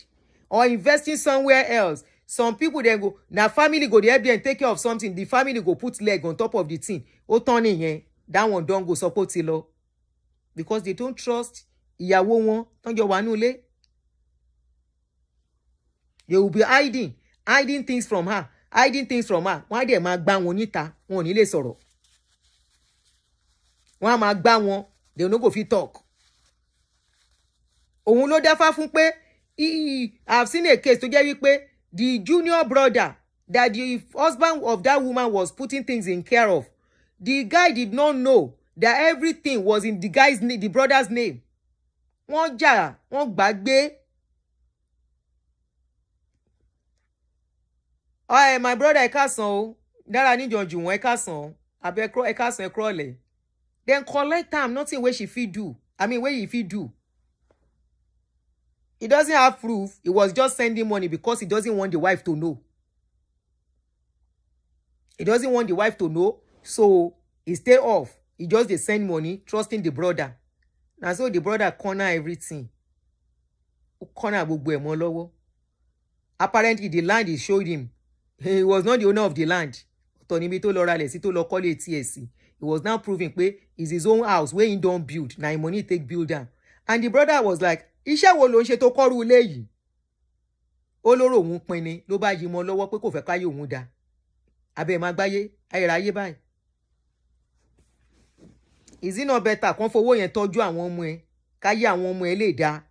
or investing somewhere else. Some people then go, now family go there and take care of something. The family go put leg on top of the thing. That one don't go support it. Because they don't trust ìyàwó wọn tán jọ wà nílé. They will be hiding things from her. Wọ́n á dẹ̀ máa gbá wọn níta, wọn ò ní lè sọ̀rọ̀. Wọ́n á máa gbá wọn, they no go fit talk. Òun ló dáfá fún pé I've seen a case tó jẹ́ wípé the junior brother that the husband of that woman was putting things in care of, the guy did not know that everything was in the brother's name. Wọ́n jà, wọ́n gbàgbé. My brother ẹ káàsán o, dára níjọ̀jú wọn ẹ káàsán o, àbẹ̀ ẹ káàsán ẹ kúrọ̀lẹ́. Then collect am, nothing wey she fit do. Wey he fit do. He doesn't have proof. He was just sending money because he doesn't want the wife to know. He doesn't want the wife to know, so he stay off. He just dey send money, trusting the brother. na so the brother corner everything. Corner gbogbo ẹ̀ mọ́ lọ́wọ́. Apparently the land he showed him, he was not the owner of the land. Ọ̀tọ̀ níbi tó lọ ralẹ̀ sí tó lọ kọ́lé tiẹ̀ sí. He was now proving pé it's his own house where he don't build. Na him money take build am. And the brother was like, iṣẹ́ wo ló ń ṣe tó kọ́rú ilé yìí? Ó lóró òun pin ni ló bá yí mọ́ lọ́wọ́ pé kò fẹ́ káyé òun dá. Abẹ́ máa gbáyé ayérayé báyìí. Is it not better kán fowó yẹn tọ́jú àwọn ọmọ ẹ káyé àwọn ọmọ ẹ lè dá?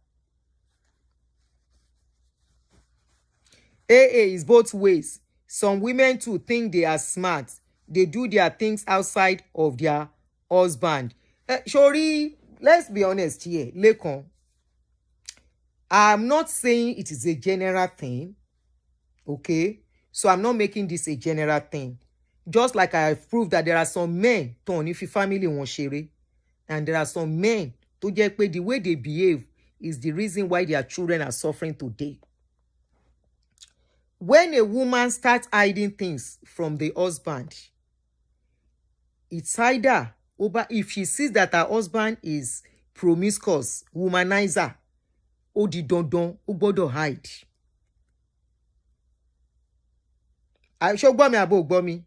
AA is both ways. Some women too think they are smart. They do their things outside of their husband. Sorry, let's be honest here. Lekan, I'm not saying it is a general thing. Okay? So I'm not making this a general thing. Just like I have proved that there are some men tó ní fi family wọn ṣeré. And there are some men tó jẹ́ pé the way they behave is the reason why their children are suffering today. When a woman starts hiding things from the husband, it's either if she sees that her husband is promiscuous, womanizer, ó di dandan ó gbọ́dọ̀ hide. Ṣó gbọ́ mi àbò gbọ́ mi?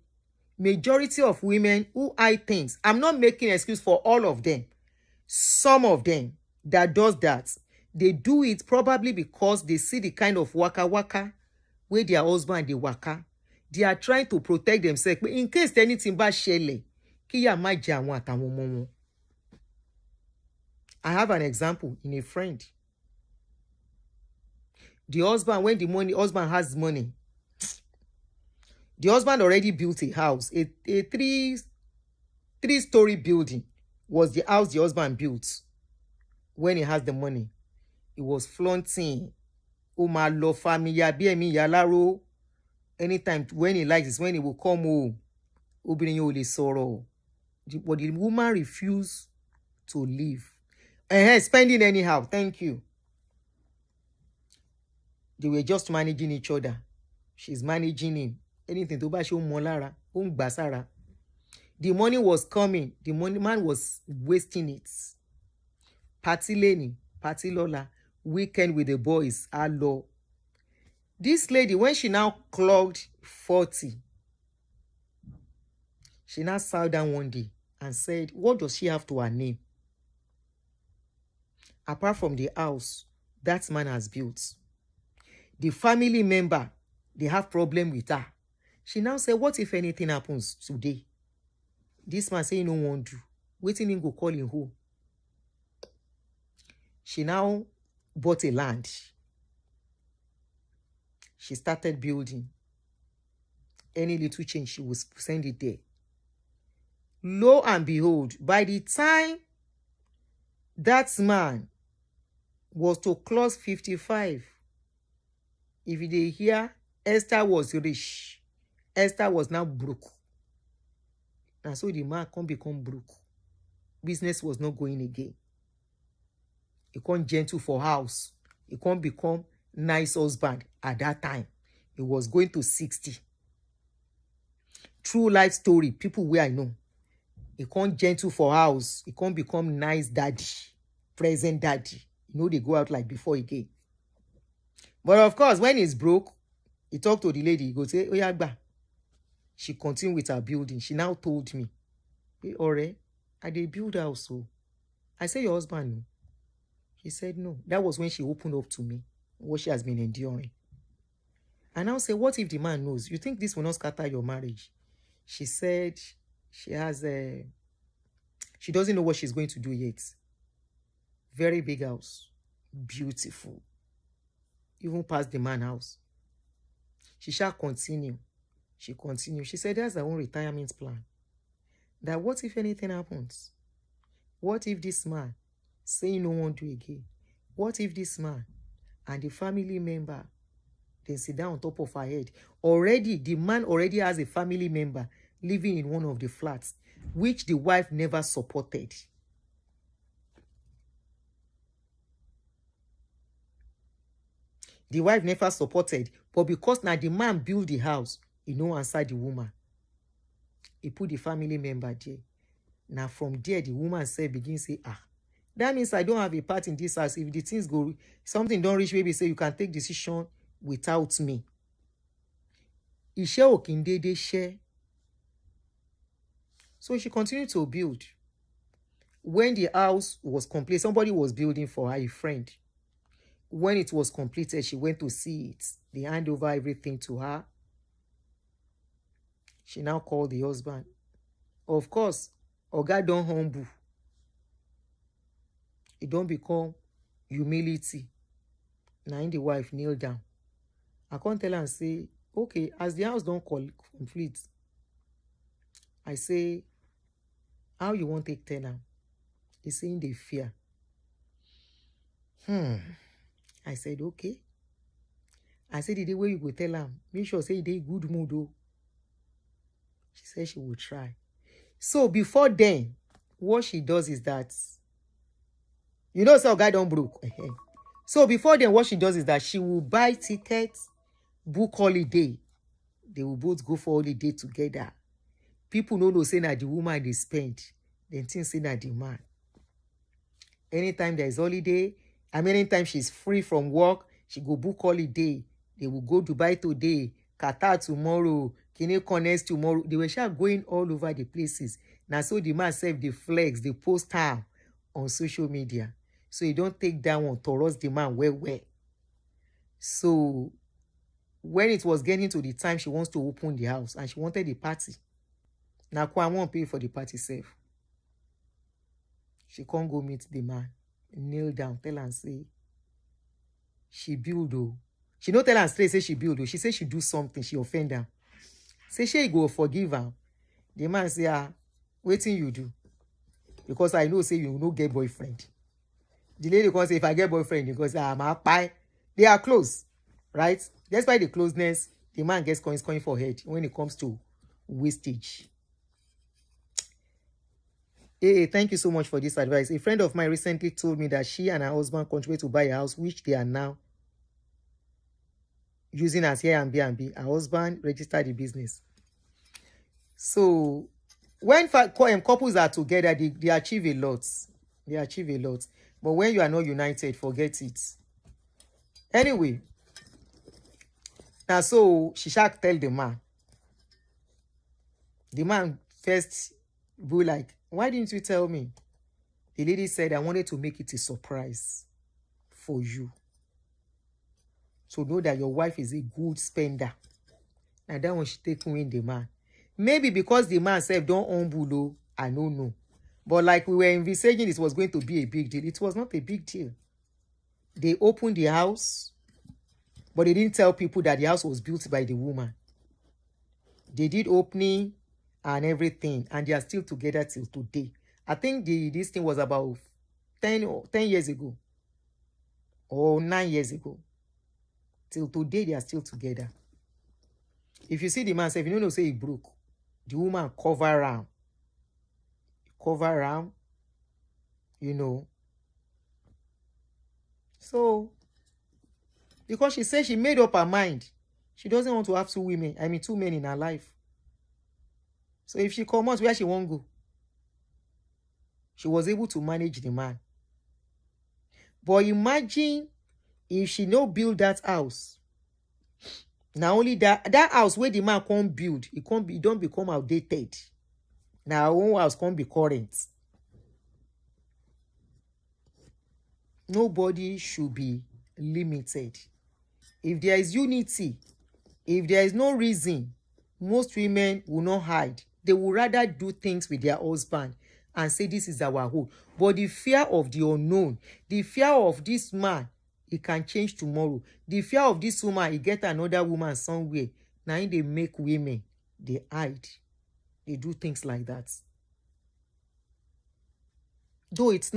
Majority of women who hide things, I'm not making excuse for all of them. Some of them that does that, they do it probably because they see the kind of waka waka where their husband dey waka. They are trying to protect themselves. But in case anything bá ṣẹlẹ̀, kíyà má jẹ àwọn àtàwọn ọmọ wọn. I have an example in a friend. The husband, when the husband has money, the husband already built a house, a three-story building was the house the husband built when he has the money. He was flaunting. Ó máa lọ family bí ẹ̀mí ìyá láró. Anytime when he likes is when he will come home. Obìnrin yẹn ò lè sọ̀rọ̀. But the woman refused to leave. Spending anyhow. Thank you. They were just managing each other. She's managing him. Anything tó bá ṣe ó mọ lára, ó ń gbà sára. The money was coming. The money man was wasting it. Party lẹ́ni, party lọ́la. Weekend with the boys. Hello. This lady, when she now clocked 40, she now sat down one day and said, what does she have to her name? Apart from the house that man has built. The family member, they have problem with her. She now said, what if anything happens today? This man say, no one do. Waiting him go call him who? She now bought a land. She started building. Any little change, she will send it there. Lo and behold, by the time that man was to close 55, if they hear, Esther was rich. Esther was now broke. And so the man can't become broke. Business was not going again. He can't gentle for house. He can't become nice husband at that time. He was going to 60. True life story, people where I know. He can't gentle for house. He can't become nice daddy, present daddy. You know they go out like before again. But of course, when he's broke, he talked to the lady. He goes, say, oh yeah, she continued with her building. She now told me, hey, Ore, I did build house. So I said, your husband, no. He said, no. That was when she opened up to me what she has been enduring. And I said, what if the man knows? You think this will not scatter your marriage? She said she doesn't know what she's going to do yet. Very big house. Beautiful. Even past the man's house. She shall continue. She continued. She said that's her own retirement plan. That what if anything happens? What if this man saying no one do again? What if this man and the family member then sit down on top of her head? Already, the man already has a family member living in one of the flats, which the wife never supported. The wife never supported, but because now the man built the house, he no answer the woman. He put the family member there. Now from there, the woman said, begin say, That means I don't have a part in this house. If the things go, something don't reach, maybe say you can take decision without me. Iṣẹ́ ò kí ń dédé ṣẹ́. So she continued to build. When the house was complete, somebody was building for her, a friend. When it was completed, she went to see it. They hand over everything to her. She now called the husband. Of course, Oga don't humble. It don't become humility. Now the wife kneel down. I can't tell her and say, okay, as the house don't complete, I say, how you want to take tenant? He's saying they fear. I said, okay. I said, the way you go tell him, make sure say they good mood though. She said she will try. So before then, what she does is that, you know, so guy don't broke. So before then, what she does is that she will buy tickets, book holiday. They will both go for holiday together. People know say that the woman they spend, then think say that the man. Anytime there is holiday, anytime she's free from work, she go book holiday. They will go Dubai today, Qatar tomorrow, Kenya Connect tomorrow. They were going all over the places. Now so the man self the flex, the post time on social media. So you don't take that one to roast the man well. So when it was getting to the time she wants to open the house and she wanted the party. Now I won't pay for the party self. She can't go meet the man. Kneel down, tell and say, she build though. She don't tell her straight, say she build though. She say she do something, she offend her. Say she go forgive her. The man say, waiting you do. Because I know say you no get boyfriend. The lady can say, if I get boyfriend, because I'm a pie. They are close, right? Despite the closeness, the man gets coins for head when it comes to wastage. Hey, thank you so much for this advice. A friend of mine recently told me that she and her husband contributed to buy a house, which they are now using as Airbnb. Her husband registered the business. So when couples are together, they achieve a lot. They achieve a lot. But when you are not united, forget it. Anyway, now so she shall tell the man. The man first be like, why didn't you tell me? The lady said, I wanted to make it a surprise for you. So know that your wife is a good spender. And that one she take win the man. Maybe because the man said don't humble, I don't know. But like we were envisaging it was going to be a big deal. It was not a big deal. They opened the house, but they didn't tell people that the house was built by the woman. They did opening and everything, and they are still together till today. I think this thing was about 10 years ago or 9 years ago. Till today, they are still together. If you see the man say, if you don't know, say he broke, the woman cover around, you know. So, because she said she made up her mind, she doesn't want to have two men in her life. So if she comes out where she won't go, she was able to manage the man. But imagine if she no build that house. Now only that house where the man can't build, it don't become outdated. Now our own house can't be current. Nobody should be limited. If there is unity, if there is no reason, most women will not hide. They will rather do things with their husband and say this is our home. But the fear of the unknown, the fear of this man, it can change tomorrow. The fear of this woman, he get another woman somewhere. Now they make women, they hide. They do things like that. Though it's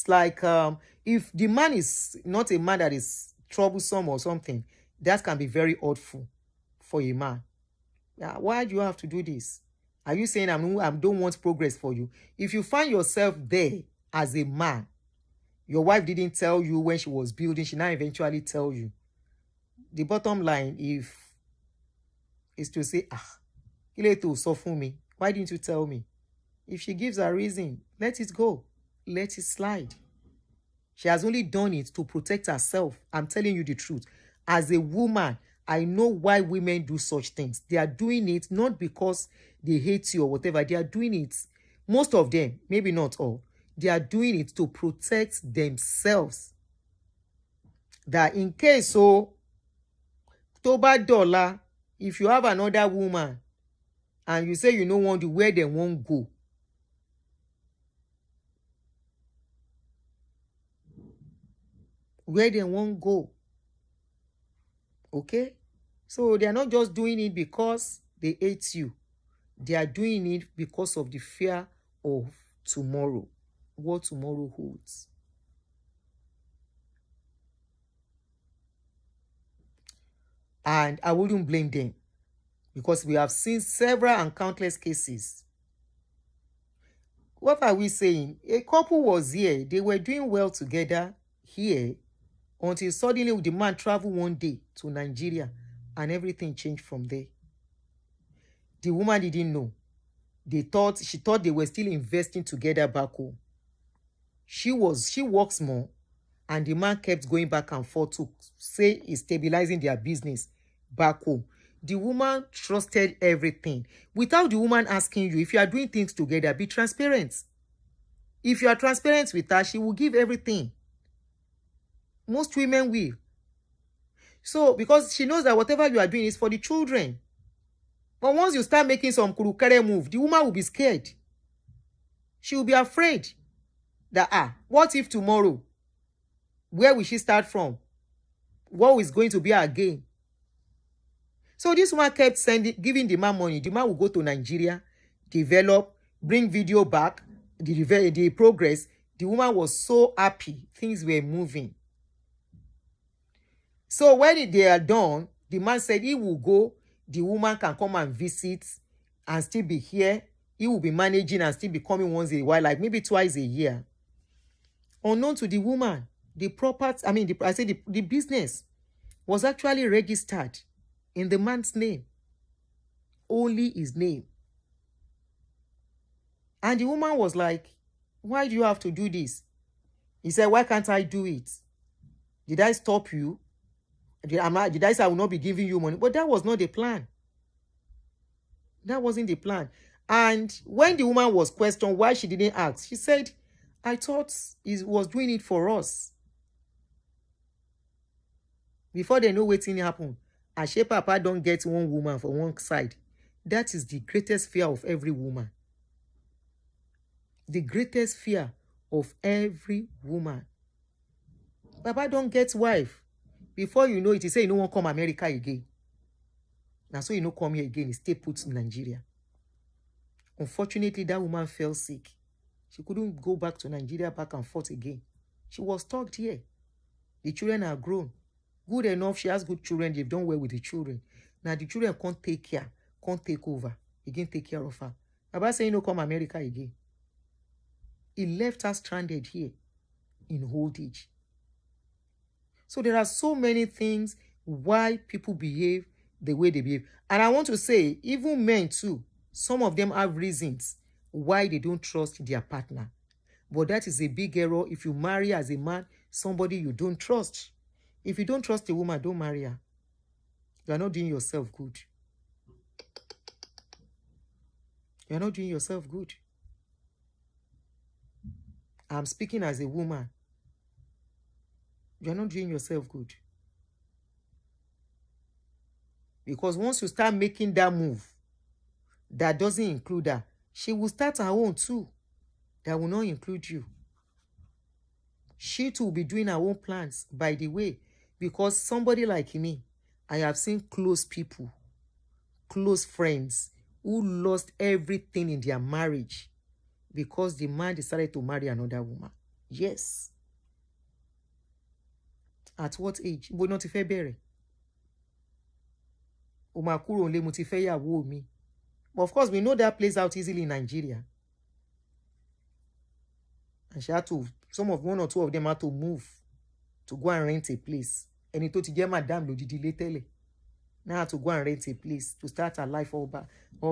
like if the man is not a man that is troublesome or something, that can be very hurtful for a man. Why do you have to do this? Are you saying I don't want progress for you? If you find yourself there as a man, your wife didn't tell you when she was building, she now eventually tell you. The bottom line is to say, so for me, why didn't you tell me? If she gives a reason, let it go. let it slide. She has only done it to protect herself. I'm telling you the truth. As a woman, I know why women do such things. They are doing it not because they hate you or whatever. They are doing it, most of them, maybe not all, they are doing it to protect themselves. That in case so, Toba dollar, if you have another woman and you say you don't want to, where they won't go. Where they won't go. Okay? So they are not just doing it because they hate you. They are doing it because of the fear of tomorrow. What tomorrow holds. And I wouldn't blame them, because we have seen several and countless cases. What are we saying? A couple was here. They were doing well together here until suddenly the man traveled one day to Nigeria and everything changed from there. The woman didn't know. She thought they were still investing together back home. She works more, and the man kept going back and forth to say he's stabilizing their business back home. The woman trusted everything. Without the woman asking you, if you are doing things together, be transparent. If you are transparent with her, she will give everything. Most women will. So, because she knows that whatever you are doing is for the children. But once you start making some kurukere move, the woman will be scared. She will be afraid that, what if tomorrow? Where will she start from? What is going to be her gain? So this woman kept giving the man money. The man will go to Nigeria, develop, bring video back, the progress. The woman was so happy. Things were moving. So when they are done, the man said he will go. The woman can come and visit and still be here. He will be managing and still be coming once in a while, like maybe twice a year. Unknown to the woman, the property, the business was actually registered in the man's name. Only his name. And the woman was like, why do you have to do this? He said, why can't I do it? Did I stop you? Did I say I will not be giving you money? But that was not the plan. That wasn't the plan. And when the woman was questioned why she didn't ask, she said, I thought he was doing it for us. Before they know what's going to happen, Ashe Papa don't get one woman for one side. That is the greatest fear of every woman. The greatest fear of every woman. Papa don't get wife. Before you know it, he say you don't want to come America again. Now so you don't come here again, he stay put in Nigeria. Unfortunately, that woman fell sick. She couldn't go back to Nigeria back and forth again. She was stuck here. The children are grown. Good enough, she has good children. They've done well with the children. Now the children can't take care, can't take over. Again, take care of her. Baba saying no come America again. He left her stranded here in old age. So there are so many things why people behave the way they behave. And I want to say, even men too, some of them have reasons why they don't trust their partner. But that is a big error if you marry as a man somebody you don't trust. If you don't trust a woman, don't marry her. You are not doing yourself good. You are not doing yourself good. I'm speaking as a woman. You are not doing yourself good. Because once you start making that move that doesn't include her, she will start her own too. That will not include you. She too will be doing her own plans, by the way. Because somebody like me, I have seen close people, close friends, who lost everything in their marriage because the man decided to marry another woman. Yes. At what age? Ibo náà ti fẹ́ bẹ̀rẹ̀. O máa kúrò nílé, mo ti fẹ́ yàwó mi. But of course, we know that plays out easily in Nigeria. And she had to, one or two of them had to move to go and rent a place. Ẹni tó ti jẹ́ madam lódìdí lé tẹ́lẹ̀. Now had to go and rent a place to start her life all back. You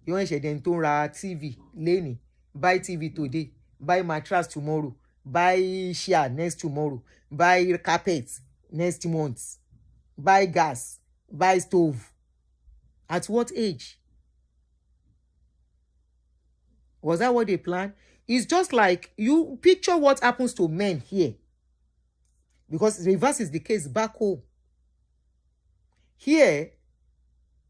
want to then to ra TV lẹ́ni, buy TV today, buy mattress tomorrow, buy chair next tomorrow, buy carpet next month, buy gas, buy stove. At what age? Was that what they planned? It's just like you picture what happens to men here. Because reverse is the case back home. Here,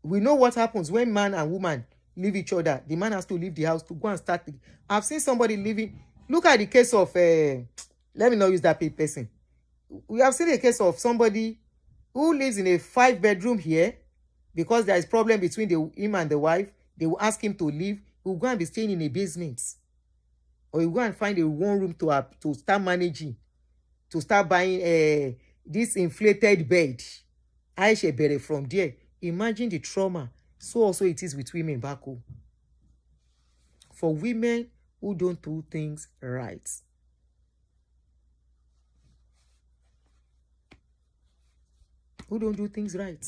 we know what happens when man and woman leave each other. The man has to leave the house to go and start. I've seen somebody living. Look at the case of, let me not use that person. We have seen a case of somebody who lives in a 5-bedroom here because there is problem between him and the wife. They will ask him to leave. He will go and be staying in a basement. Or he will go and find a one room to start managing. To start buying this inflated bed. Aisha Bere from there. Imagine the trauma. So also it is with women back home. For women who don't do things right. Who don't do things right.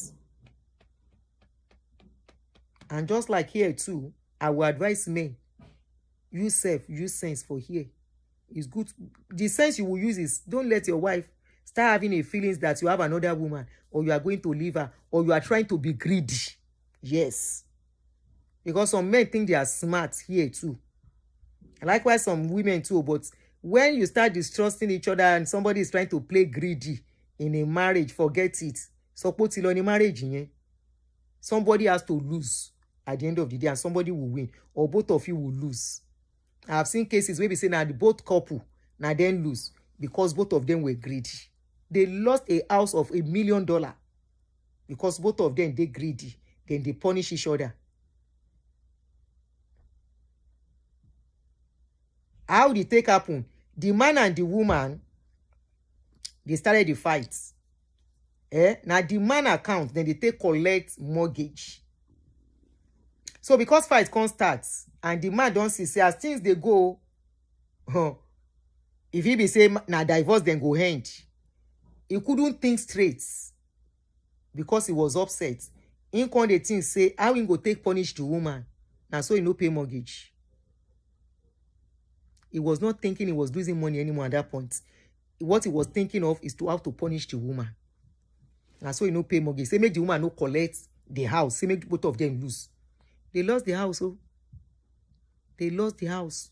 And just like here too, I will advise men, use sense for here. It's good. The sense you will use is don't let your wife start having a feelings that you have another woman or you are going to leave her or you are trying to be greedy. Yes. Because some men think they are smart here too. Likewise, some women too. But when you start distrusting each other and somebody is trying to play greedy in a marriage, forget it. Support in a marriage, yeah? Somebody has to lose at the end of the day and somebody will win. Or both of you will lose. I have seen cases where we say now the both couple now then lose because both of them were greedy. They lost a house of $1 million because both of them they greedy. Then they punish each other. How did it take happen? The man and the woman, they started the fight. Now the man account, then they take collect mortgage. So because fight can't start, and the man don't see as things they go, if he be say na divorce then go end, he couldn't think straight because he was upset. In con the thing say how he go take punish the woman. Now so he no pay mortgage. He was not thinking he was losing money anymore at that point. What he was thinking of is to have to punish the woman. Now so he no pay mortgage. Say make the woman no collect the house. Say make both of them lose. They lost the house. Oh. They lost the house.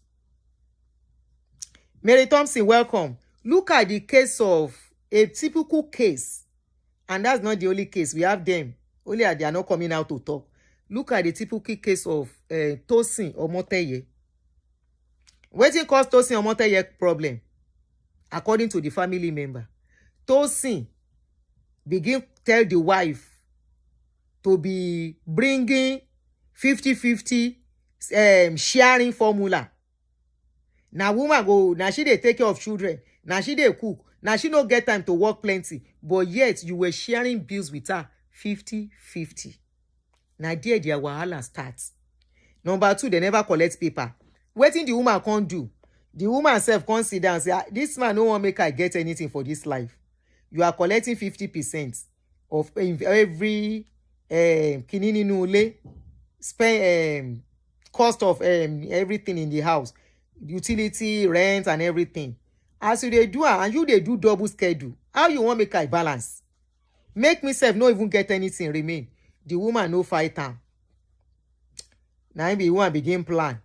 Mary Thompson, welcome. Look at the case of a typical case. And that's not the only case. We have them. Only they are not coming out to talk. Look at the typical case of Tosin Omoteye. Wetin cause Tosin Omoteye problem? According to the family member. Tosin begin tell the wife to be bringing 50-50 sharing formula. Now woman go, now she dey take care of children. Now she dey cook. Now she no get time to work plenty. But yet you were sharing bills with her 50-50. Now there their wahala starts. Number 2, they never collect paper. Wetin the woman can't do. The woman self can't sit down and say, this man no want make I get anything for this life. You are collecting 50% of every kinini nule spend cost of everything in the house, utility, rent, and everything. As you dey do and you dey do double schedule, how you want make I balance? Make myself no even get anything remain. The woman no fight am. Now the woman begin plan.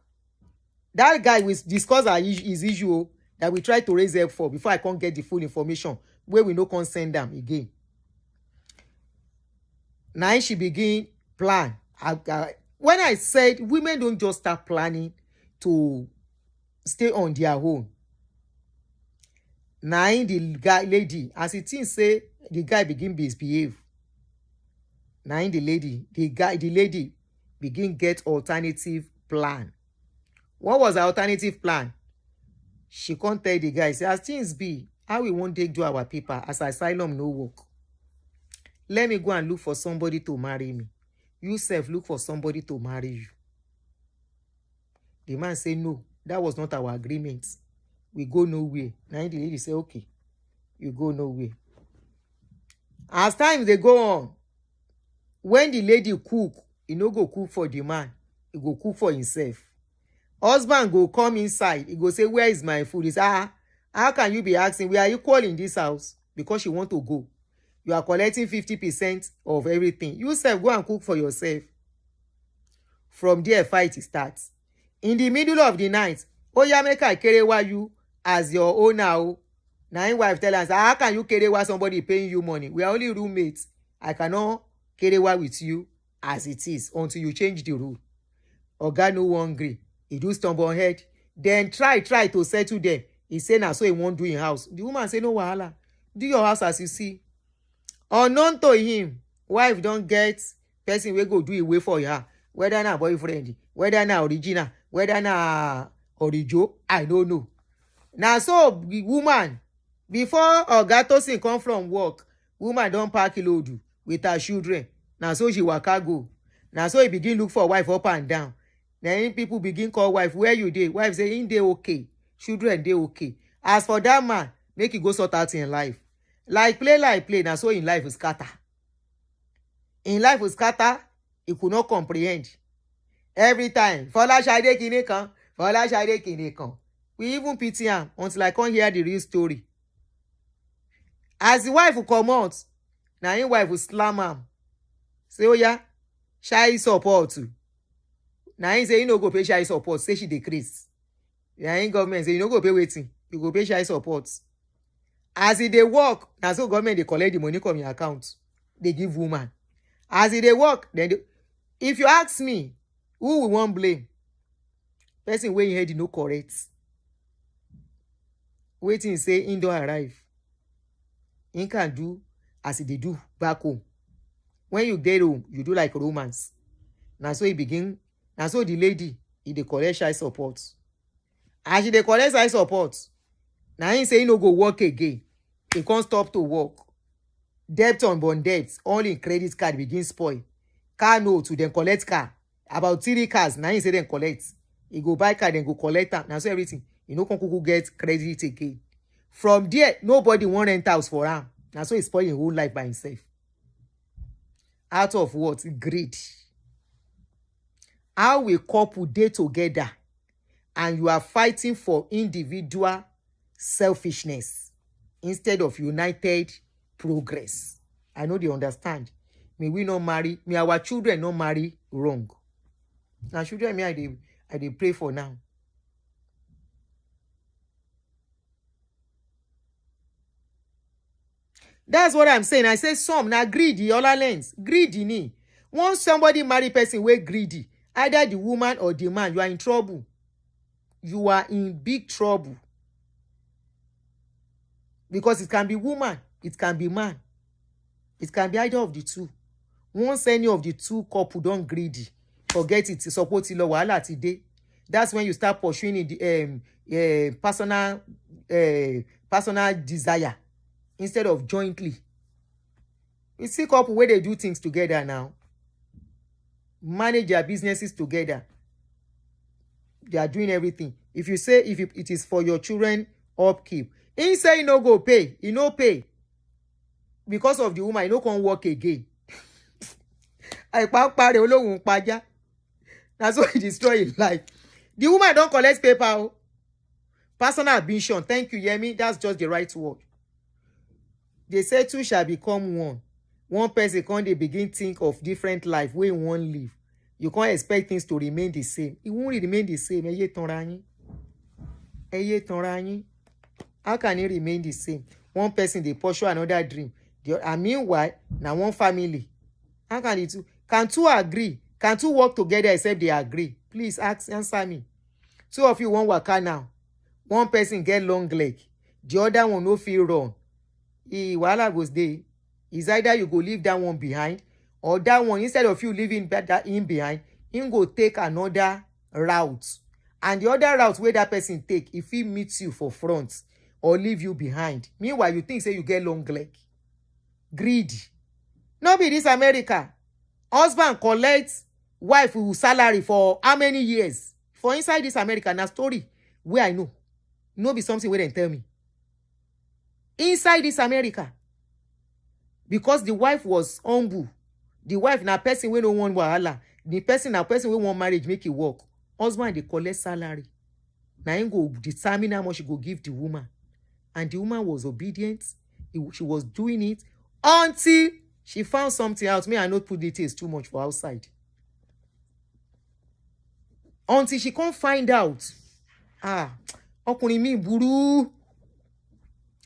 That guy will discuss his issue that we try to raise help for before I can't get the full information where we no can send them again. Now she begin plan. When I said women don't just start planning to stay on their own. Now the lady, as it is say, the guy begin misbehave. Now the lady begin get alternative plan. What was the alternative plan? She can't tell the guy, say, as things be, how we won't take do our paper as asylum no work. Let me go and look for somebody to marry me. You self look for somebody to marry you. The man say, no, that was not our agreement. We go nowhere. Now the lady say, okay, you go nowhere. As time they go on, when the lady cook, he no go cook for the man, he go cook for himself. Husband go come inside, he go say, where is my food? He say, how can you be asking? We are equal in this house. Because you want to go, you are collecting 50% of everything. You self go and cook for yourself. From there, fight starts. In the middle of the night, oya make I kerewa you as your owner. Now him wife tell us, how can you kerewa somebody paying you money? We are only roommates. I cannot kerewa with you as it is until you change the rule. Oga no wan gree. He do stumble head. Then try to settle them. He say na so he won't do in house. The woman say no wahala. Do your house as you see. Unknown to him, wife don't get person wey go do it way for her. Whether na boyfriend, whether na original, whether na orijo, I don't know. Now so the woman, before Oga Tosin come from work, woman don pack load with her children. Now so she waka go. Now so he begin look for wife up and down. Then people begin call wife, where you dey? Wife say, in dey okay. Children dey okay. As for that man, make he go sort out in life. Like play. Now so in life is scatter. In life is scatter, he could not comprehend. Every time, Folashade kini kan, Folashade kini kan. We even pity him until I can't hear the real story. As the wife will come out, now his wife will slam him. Say, oh yeah, shy support too. Now he say, you no go pay shy support. Say she decrease. The in government say, you no go pay waiting. You go pay shy support. As they work, now so government they collect the money from your account. They give woman. As they work, then if you ask me, who will want blame? Person wey head no correct. Waiting say in don't arrive. In can do as they do back home. When you get home, you do like romance. Now so he begin. Now so the lady, he dey collect shy support. As she dey collect shy support, now he say he no go work again. He can't stop to work. Debt on bond debts, all in credit card begin spoil. Car no to then collect car. About 3 cars, now he say then collect. He go buy car, then go collect am. Now so everything. You know, can go get credit again. From there, nobody want rent house for him. Now so he spoil his whole life by himself. Out of what? Greed. How a couple dey together and you are fighting for individual selfishness instead of united progress. I know they understand. May we not marry, may our children not marry wrong. Now children, me I dey pray for now. That's what I'm saying. I say some now greedy, all lens. Greedy ni. Once somebody marry person wey greedy, either the woman or the man, you are in trouble. You are in big trouble. Because it can be woman, it can be man. It can be either of the two. Once any of the two couple don't greedy, forget it, support it, wahala today. That's when you start pursuing the personal desire instead of jointly. You see couple where they do things together now. Manage their businesses together. They are doing everything. If you say it is for your children upkeep, he say he no go pay, he no pay. Because of the woman, he no can work again. That's why he destroy his life. The woman don't collect paper. Personal ambition. Thank you, Yemi. That's just the right word. They say two shall become one. One person can they begin think of different life where you won't live. You can't expect things to remain the same. It won't remain the same. How can it remain the same? One person they pursue another dream. And meanwhile, now one family. How can it? Can two agree? Can two work together except they agree? Please answer me. Two of you won't work out now. One person get long leg. The other one no feel wrong. Wahala goes there. Is either you go leave that one behind, or that one, instead of you leaving that in behind, him go take another route. And the other route where that person take, if he meets you for front or leave you behind. Meanwhile, you think say you get long leg. Greedy. No be this America. Husband collects wife with salary for how many years? For inside this America, na story where I know. No be something where they tell me. Inside this America. Because the wife was humble. The wife na person wey no want wahala. The person na person wey want marriage make it work. husband dey collect salary. Na him go determine how much he go give the woman. And the woman was obedient. She was doing it until she found something out. Me, I not put details too much for outside. Until she can't find out. Ọkùnrin mi burú.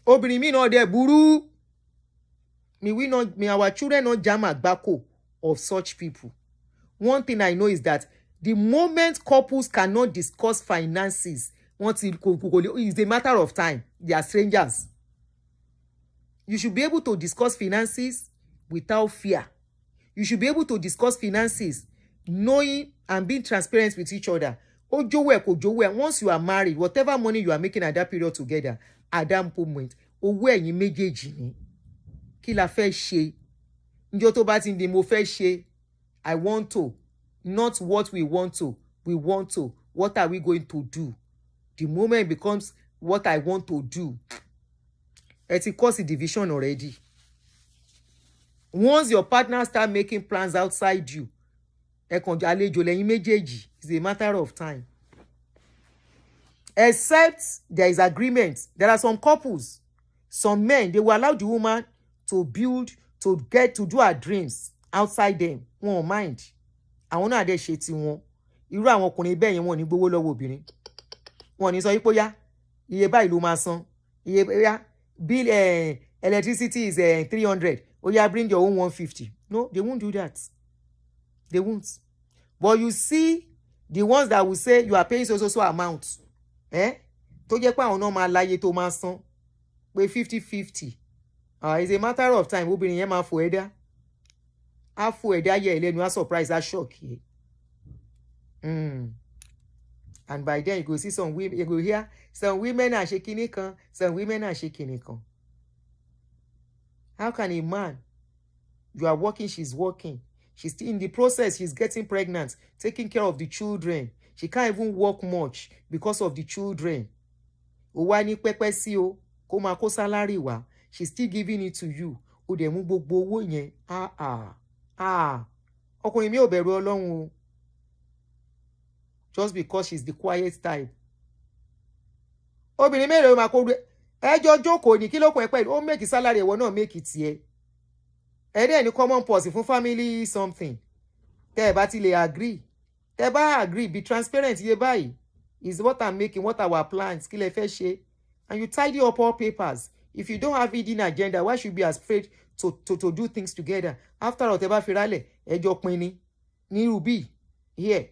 Obìnrin mi náà dẹ̀ burú. Me our children not jam àgbákò of such people. One thing I know is that the moment couples cannot discuss finances, it's a matter of time. They are strangers. You should be able to discuss finances without fear. You should be able to discuss finances knowing and being transparent with each other. Once you are married, whatever money you are making at that period together, at that moment, owó ẹ̀yin méjèèjì ni. Kí la fẹ́ ṣe? Ǹjọ́ tó bá ti di mo fẹ́ ṣe. I want to. Not what we want to. We want to. What are we going to do? The moment it becomes what I want to do, it causes a division already. Once your partner start making plans outside you, it's a matter of time. Except there is agreement. There are some couples, some men, they will allow the woman to build, to get to do her dreams outside them. Wọ́n mind. Àwọn náà dẹ̀ ṣe ti wọn. Irú àwọn ọkùnrin bẹ́ẹ̀ yẹn wọ́n ní gbowó lọ́wọ́ obìnrin. Wọ́n ní sọ yípo yá, iye báyìí ló máa san. Iye yá, bill electricity is 300. Oh yeah, bring your own 150. No, they won't do that. They won't. But you see, the ones that will say you are paying so amount. Tó jẹ́ pé àwọn náà máa láyé tó máa san. Pé 50-50. It's a matter of time. Obìnrin yẹn máa fò ẹ̀dá. Á fò ẹ̀dá yẹ ẹlẹ́nu, á surprise, á shock yẹ. And by then you go see some women, you go hear some women are shaking it, some women are shaking it. How can a man, you are working, she's working, she's still in the process, she's getting pregnant, taking care of the children. She can't even work much because of the children. Owani pepe si o, ko ma ko salary wa, she's still giving it to you. O de mu gbogbo owó yẹn. Ọkùnrin mi ò bẹ̀rù Ọlọ́run o. Just because she's the quiet type. Obìnrin mélòó máa kó ẹjọ́ jókòó ní kí ló kún ẹ pẹ̀lú ó make salary ẹ̀wọ̀n náà make it tiẹ̀. Ẹ̀dẹ̀ ní common policy fún family something. Tẹ́ ẹ bá ti lè agree. Tẹ́ ẹ bá agree, be transparent iye báyìí. Is what I'm making, what our plans, kí lẹ fẹ́ ṣe. And you tidy up all papers. If you don't have hidden agenda, why should you be afraid to do things together? After all, tẹ́ bá fi rálẹ̀, ẹjọ́ pin ní Ruby. Here.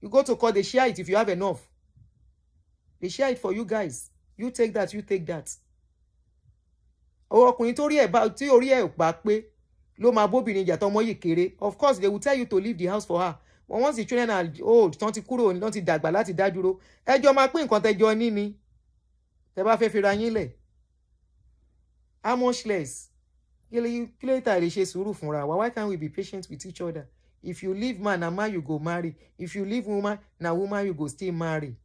You go to court, they share it if you have enough. They share it for you guys. You take that, you take that. Ọkùnrin tó rí ẹ̀ bá tí orí ẹ̀ bá pé ló máa bóbìnrin jà tọmọ yìí kéré. Of course, they will tell you to leave the house for her. But once the children are old, tán ti kúrò, tán ti dàgbà láti dá dúró, ẹjọ́ máa pín nǹkan tẹ́jọ́ ní ni. Tẹ́ bá fẹ́ fi ra yín lẹ̀. How much less? Kí ló tà lè ṣe sùúrù fúnra wa? Why can't we be patient with each other? If you leave man, na man you go marry. If you leave woman, na woman you go still marry.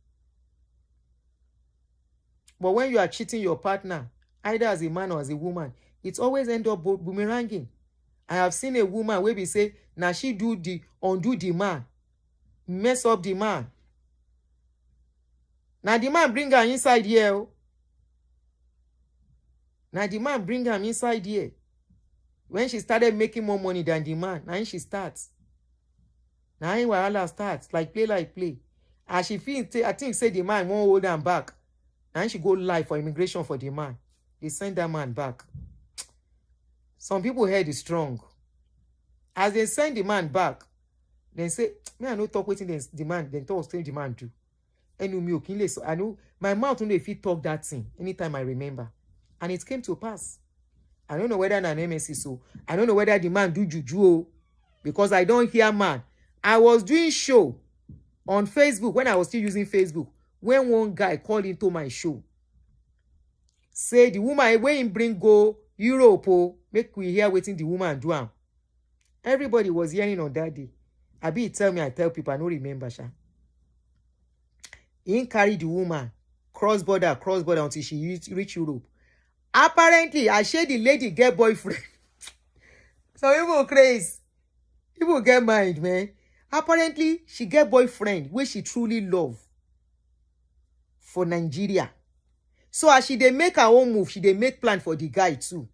But when you are cheating your partner, either as a man or as a woman, it always end up boomeranging. I have seen a woman where we say, now she undo the man, mess up the man. Now the man bring her inside here. Now the man bring her inside here. When she started making more money than the man, now she starts. Now wahala starts, like play. As she feel, I think say the man won't hold them back. Now she go live for immigration for the man. They send that man back. Some people head is strong. As they send the man back, they say, me I no talk waiting the man, then talk still the man do. So I know my mouth only if he talk that thing anytime I remember. And it came to pass. I don't know whether an MSC so. I don't know whether the man do juju because I don't hear man. I was doing show on Facebook when I was still using Facebook. When one guy called into my show, say the woman when him bring go Europe, make we hear waiting the woman do am. Everybody was hearing on that day. I tell me, I tell people, I don't remember, sha. He carry the woman cross border until she reach Europe. Apparently, I share the lady get boyfriend. So people crazy. People get mind, man. Apparently, she get boyfriend where she truly love for Nigeria. So as she dey make her own move, she dey make plan for the guy too.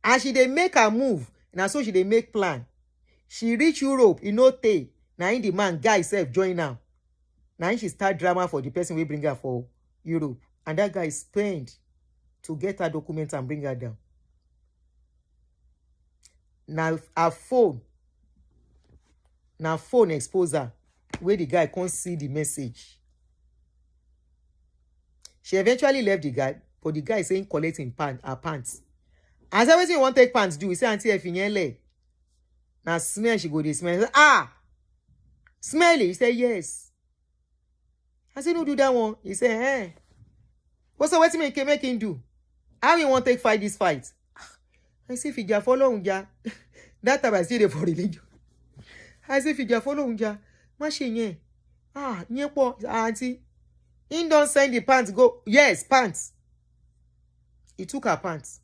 As she dey make her move, na so she dey make plan. She reach Europe, e no tey. Na in the man guy sef join am. Na in she start drama for the person wey bring her for Europe. And that guy spend to get her documents and bring her down. Now her phone expose her where the guy can't see the message. She eventually left the guy, but the guy saying collecting her pants. As everything you want take pants do, he say auntie Efinyele. Now smell she go dey smell. Say, ah, smell it. He said yes. I said no do that one. He said, eh. What's the way to make him do? How you want take fight this fight? I say if you follow unja. That time I see the for religion. I say if you follow unja, machine. Ah, nyepo auntie. He don't send the pants go. Yes, pants. He took her pants.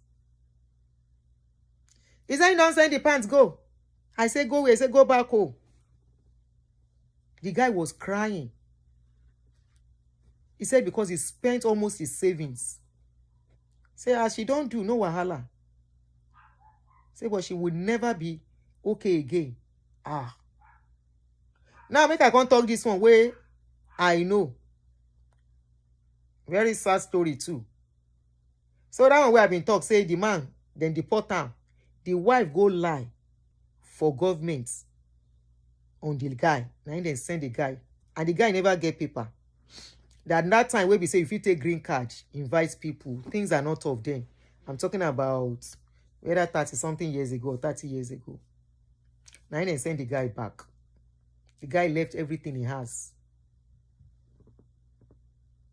He said he don't send the pants go. I said go away. I said go back home. The guy was crying. He said because he spent almost his savings. Say as she don't do, no wahala. Say but she would never be okay again. Ah. Now make I can't talk this one where I know. Very sad story too. So that one where I've been talk, say the man, then deport him. The wife go lie for government on the guy. Now they send the guy. And the guy never get paper. That time where we say if you take green card, invite people, things are not of them. I'm talking about whether 30-something years ago or 30 years ago. Now they send the guy back. The guy left everything he has.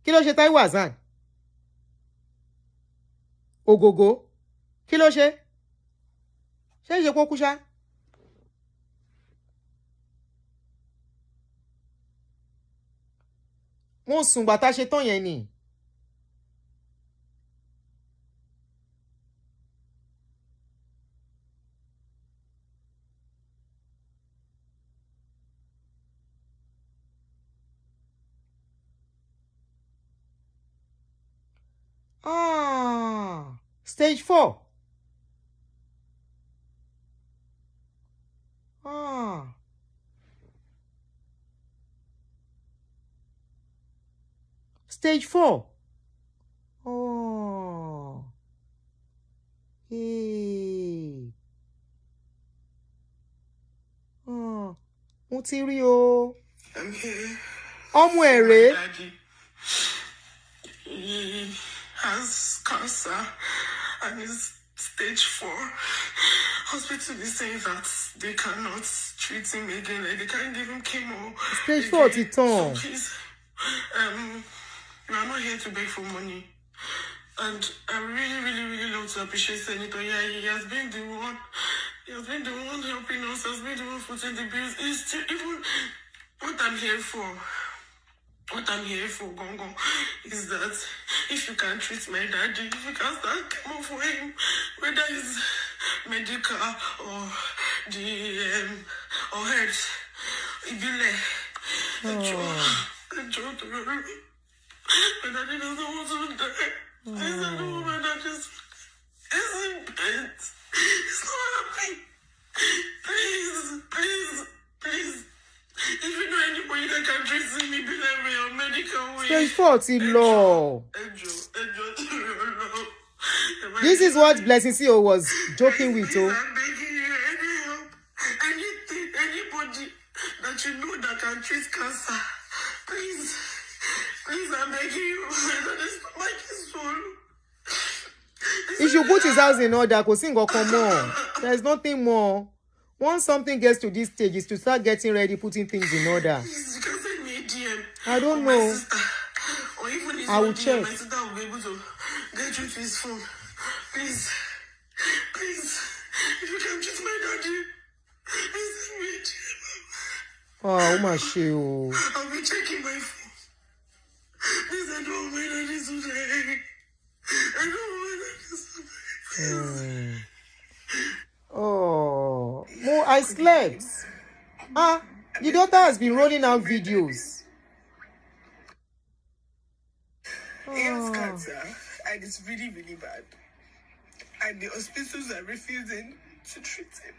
Kí ló ṣe Táíwò Hassan? Ògògó. Kí ló ṣe? Ṣé ìṣe kó kú ṣá? Mo sùn bàtà ṣe tán yẹn ni. Ah, stage 4. Ah. Stage 4. Oh. Hey. Oh. Mo ti rí o. I'm here. Ọmọ èrè. Daddy. He has cancer and is stage 4. Hospital is saying that they cannot treat him again. Like they can't give him chemo. Stage 4 ti tán. So please, you are not here to beg for money. And I really love to appreciate Senator. Yeah, he has been the one. He has been the one helping us. Has been the one footing the bills. It's still even what I'm here for. What I'm here for, Gongo, is that if you can treat my daddy, if you can start chemo for him, whether it's medical or the or health, it be like my daddy doesn't want to die. I said, no, my daddy's in bed. He's not happy. Please. If you know anybody that can treat me, be like me on medical way. Stage 4 ti lọ. This is what Blessing CEO was joking with. Oh. I'm begging you, any help, anything, anybody that you know that can treat cancer, please, I'm begging you. This stomach is swollen. He should put his house in order. Kò sí nǹkan kan mọ́. There's nothing more. Once something gets to this stage, is to start getting ready, putting things in order. Please, you can send me a DM. I don't know. Or even his I will DM, check. my sister will be able to get you to his phone. Please, if you can treat my daddy, please send me a DM. Oh my shit. I'll be checking my phone. Please, I don't want my daddy to die. I don't want my daddy to die. Oh, I slept. Ah. The daughter has been rolling out videos. He has cancer, and it's really, really bad. And the hospitals are refusing to treat him.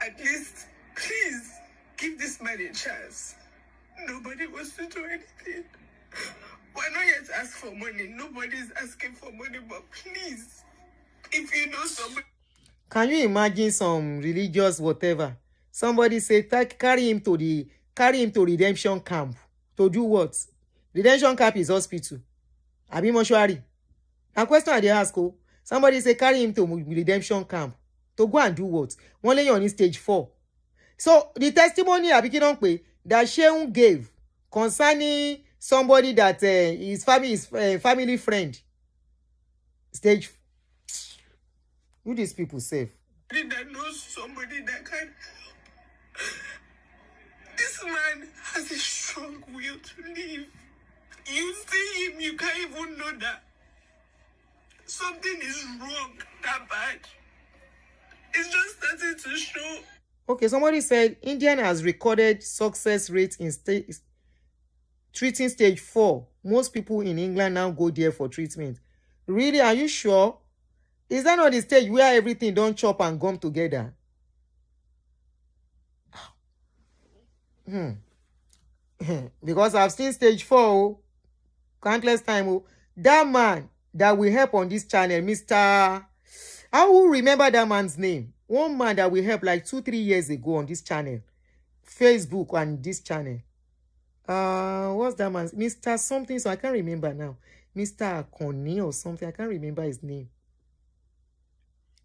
At least, please, give this man a chance. Nobody wants to do anything. We're not yet ask for money. Nobody's asking for money, but please, if you know somebody... Can you imagine some religious whatever? Somebody say, carry him to redemption camp. To do what? Redemption camp is hospital. Abi mortuary. A question I dey ask. Somebody say, carry him to redemption camp. To go and do what? One lay on stage 4. So the testimony that Sheun gave concerning somebody that his family friend. Stage. Who these people say? That knows somebody that can help. This man has a strong will to live. You see him, you can't even know that something is wrong that bad. It's just starting to show. Okay, somebody said Indian has recorded success rate in treating stage 4. Most people in England now go there for treatment. Really, are you sure? Is that not the stage where everything don't chop and gum together? Because I've seen stage 4 countless times. That man that will help on this channel, Mr. I will remember that man's name. One man that we helped like 2-3 years ago on this channel, Facebook and this channel. What's that man? Mr. something, so I can't remember now. Mr. Akoni or something, I can't remember his name.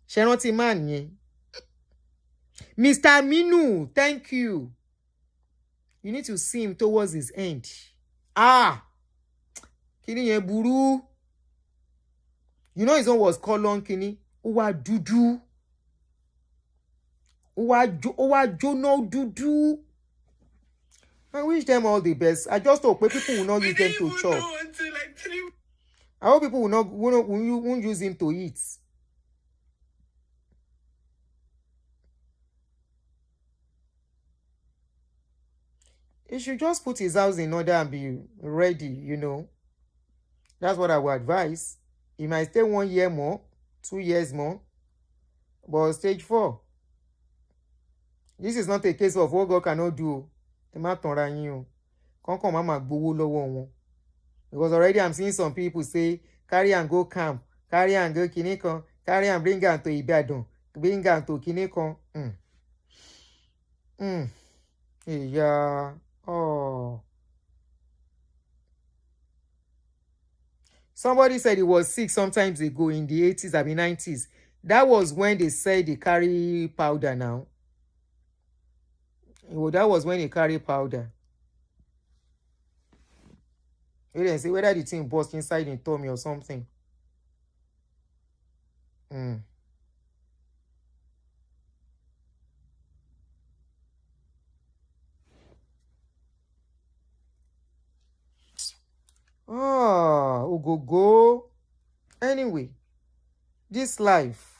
Sheroti man, yeah. Mr. Minu, thank you. You need to see him towards his end. Kini ye buru. You know his own was colon kini. Uwa dudu. Uwa jono dudu. I wish them all the best. I just hope people will not use them to chop. I hope people won't use him to eat. He should just put his house in order and be ready, you know. That's what I would advise. He might stay 1 year more, 2 years more. But stage 4. This is not a case of what God cannot do. Because already I'm seeing some people say, carry and go camp, carry and go Kinekon, carry and bring her to Ibadan, bring her to Kinekon. Yeah. Oh. Somebody said he was sick sometimes ago in the 80s, I mean 90s. That was when they said they carry powder now. Well, that was when they carry powder. You didn't say whether the thing burst inside in tummy or something. Go. Anyway, this life.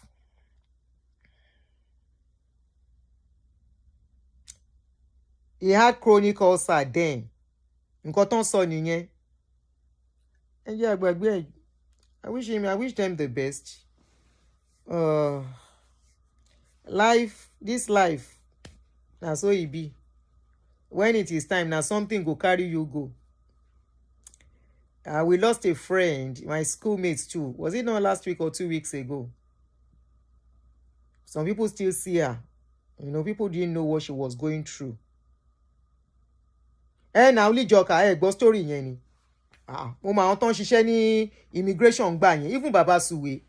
He had chronic ulcer then. Nǹkan tán sọ nìyẹn. I wish them the best. This life, now so it be. When it is time, now something go carry you go. We lost a friend, my schoolmates too. Was it not last week or 2 weeks ago? Some people still see her. You know, people didn't know what she was going through. Now only joker, go story yẹn ni. Mo ma wọ́n tán ṣiṣẹ́ ní immigration gbà yẹn. Even Baba Suwe.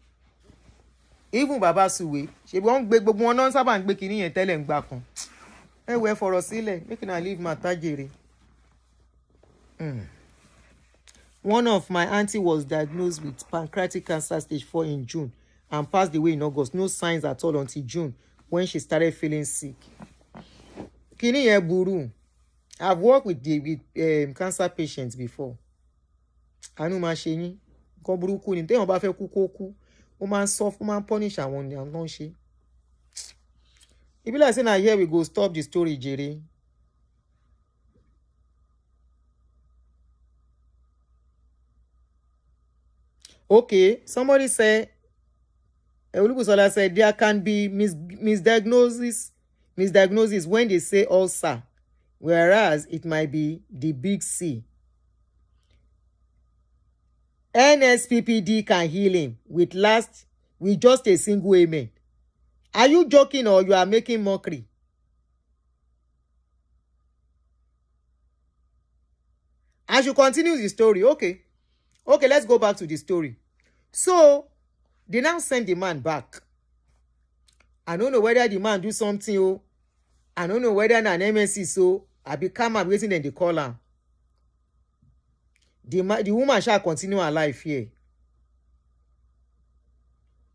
Ṣé wọ́n gbé gbogbo wọn náà sábà ń gbé kinní yẹn tẹ́lẹ̀ ń gbà kan. Wẹ́ fọ̀rọ̀ sílẹ̀, make una leave matter jèrè. One of my auntie was diagnosed with pancreatic cancer stage 4 in June and passed away in August. No signs at all until June when she started feeling sick. Kini yẹn burú. I've worked with cancer patients before. Àánú máa ṣe yín. Nǹkan burúkú ni. Téèyàn bá fẹ́ kú kó kú. Ó máa ń soft, ó máa ń punish àwọn ènìyàn tó ń ṣe. It be like say na here we go stop the story, Jerry. Okay, somebody said, Olubusola said there can be misdiagnosis when they say ulcer, whereas it might be the big C. NSPPD can heal him with just a single amen. Are you joking or you are making mockery? I should continue the story. Okay, let's go back to the story. So they now send the man back. I don't know whether the man do something. Oh, I don't know whether an MSC. So I become waiting and they call her. The woman shall continue her life here.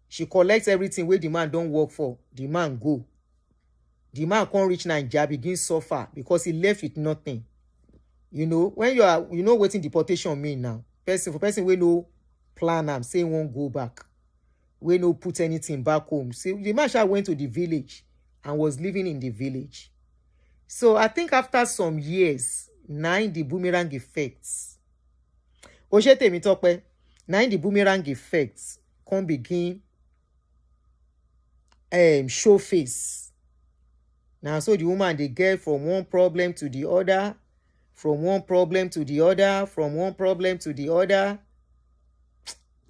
She collects everything where the man don't work for. The man go. The man can't reach Nigeria, begin suffer because he left with nothing. You know, when waiting deportation mean now. Person we no plan am say won't go back. We no put anything back home. See, the man shall went to the village and was living in the village. So I think after some years, the boomerang effects. Oshete mi tope, the boomerang effects can begin show face. Now so the woman they get from one problem to the other, from one problem to the other, from one problem to the other.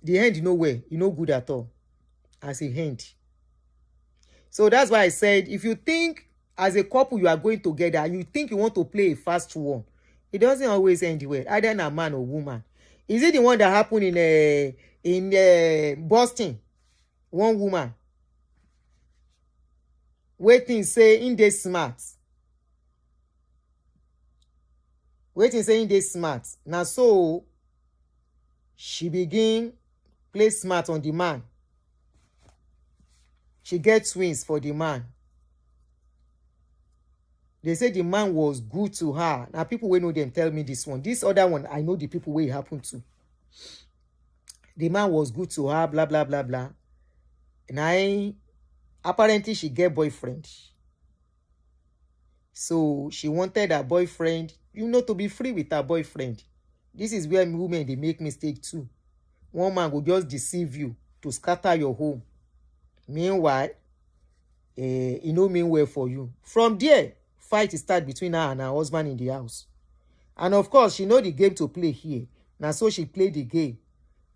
The end nowhere, no good at all as a end. So that's why I said, if you think as a couple you are going together, you think you want to play a fast one, it doesn't always end well, either a man or woman. Is it the one that happened in Boston? One woman waiting say in dey smart. Waiting say in dey smart. Now so she begin play smart on the man. She gets twins for the man. They say the man was good to her. Now people will know them tell me this one. This other one, I know the people where it happened to. The man was good to her, blah, blah, blah, blah. And apparently she get boyfriend. So she wanted her boyfriend, to be free with her boyfriend. This is where women, they make mistake too. One man will just deceive you to scatter your home. Meanwhile, it no mean well for you. From there, fight start between her and her husband in the house. And of course, she know the game to play here. Now so she played the game.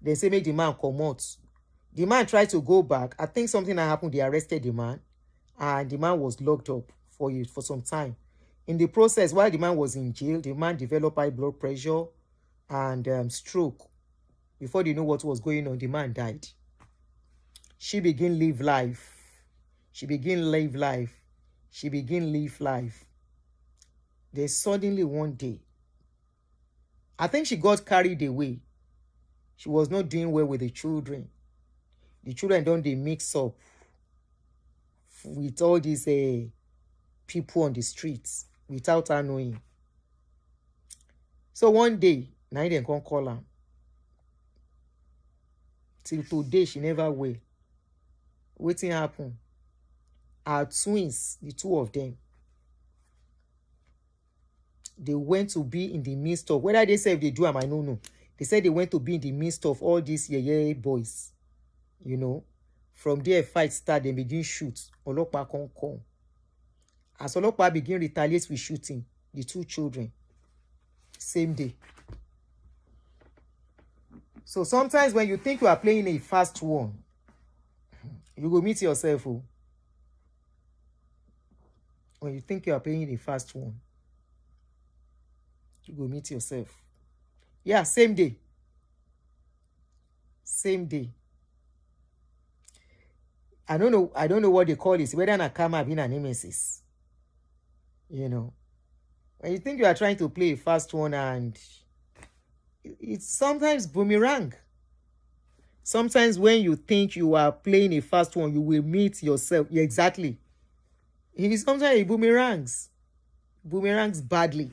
They say make the man come out. The man tried to go back. I think something that happened. They arrested the man. And the man was locked up for some time. In the process, while the man was in jail, the man developed high blood pressure and stroke. Before they know what was going on, the man died. She began live life. She began live life. She began live life. Then suddenly one day, I think she got carried away. She was not doing well with the children. The children don't they mix up with all these people on the streets without her knowing. So one day, now they can call her. Till today, she never will. Wetin happen? Our twins, the two of them, they went to be in the midst of, whether they say if they do them, I don't know. They said they went to be in the midst of all these boys. From there, fight start, they begin shoot. Olopa come. As Olopa begin retaliate with shooting, the two children, same day. So sometimes when you think you are playing a fast one, you go meet yourself. Oh. When you think you are playing a fast one, you go meet yourself. Yeah, same day. Same day. I don't know what they call it, whether an karma being an nemesis. When you think you are trying to play a fast one and it's sometimes boomerang. Sometimes when you think you are playing a fast one, you will meet yourself. Yeah, exactly. It is sometimes it boomerangs. Boomerangs badly.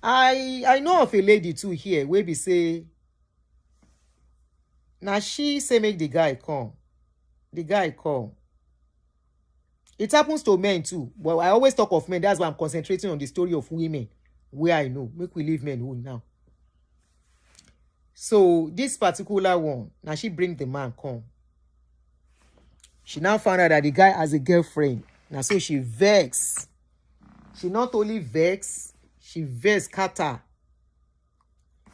I know of a lady too here where we say, now she say make the guy come. The guy come. It happens to men too. But I always talk of men. That's why I'm concentrating on the story of women. Where I know. Make we leave men who now. So this particular one, now she bring the man come. She now found out that the guy has a girlfriend. Now so she vex. She not only vex, she vex scatter.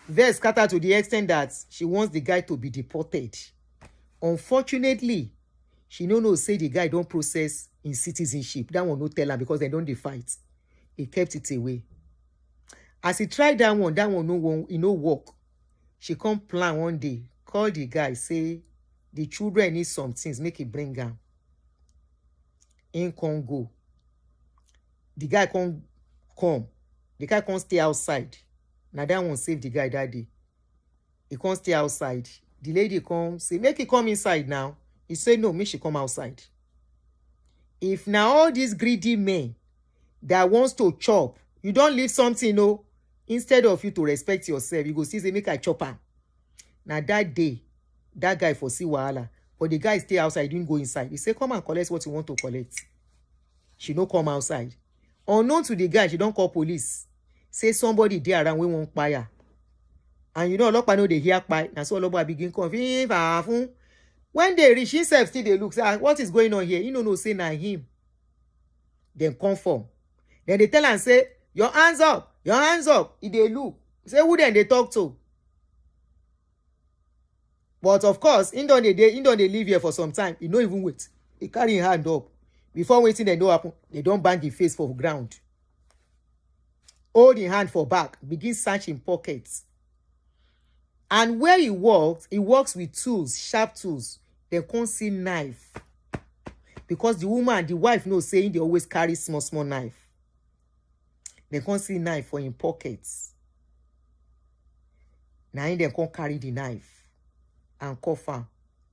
Vex scatter to the extent that she wants the guy to be deported. Unfortunately, she no know say the guy don't process in citizenship. That one no tell her because they don't dey fight. He kept it away. As he tried that one no work. She come plan one day, call the guy, say the children need some things, make it bring am. In Congo. The guy come. The guy can't stay outside. Now that one save the guy that day. He can't stay outside. The lady come say, make it come inside now. He say no, make she come outside. If now all these greedy men that wants to chop, you don't leave something, no. Instead of you to respect yourself, you go see say make I chop am. Now that day, that guy for see wahala. But the guy stay outside, didn't go inside. He say, come and collect what you want to collect. She no come outside. Unknown to the guy, she don't call police. Say somebody there around we won't fire. And you know, Olokpa know they hear pie. And so Olokpa begin confused. When they reach, himself still they look. Say, what is going on here? You know, say na him. Then conform. Then they tell and say, your hands up. Your hands up. If they look. Say, who then they talk to? But of course, in don't they live here for some time. He don't even wait. He carry his hand up. Before waiting, they don't happen. They don't bang his face for ground. Hold his hand for back. Begin searching pockets. And where he works with tools, sharp tools. They can't see knife. Because the woman, the wife knows saying they always carry small knife. They can't see knife for in pockets. Now they can't carry the knife. And cuff am,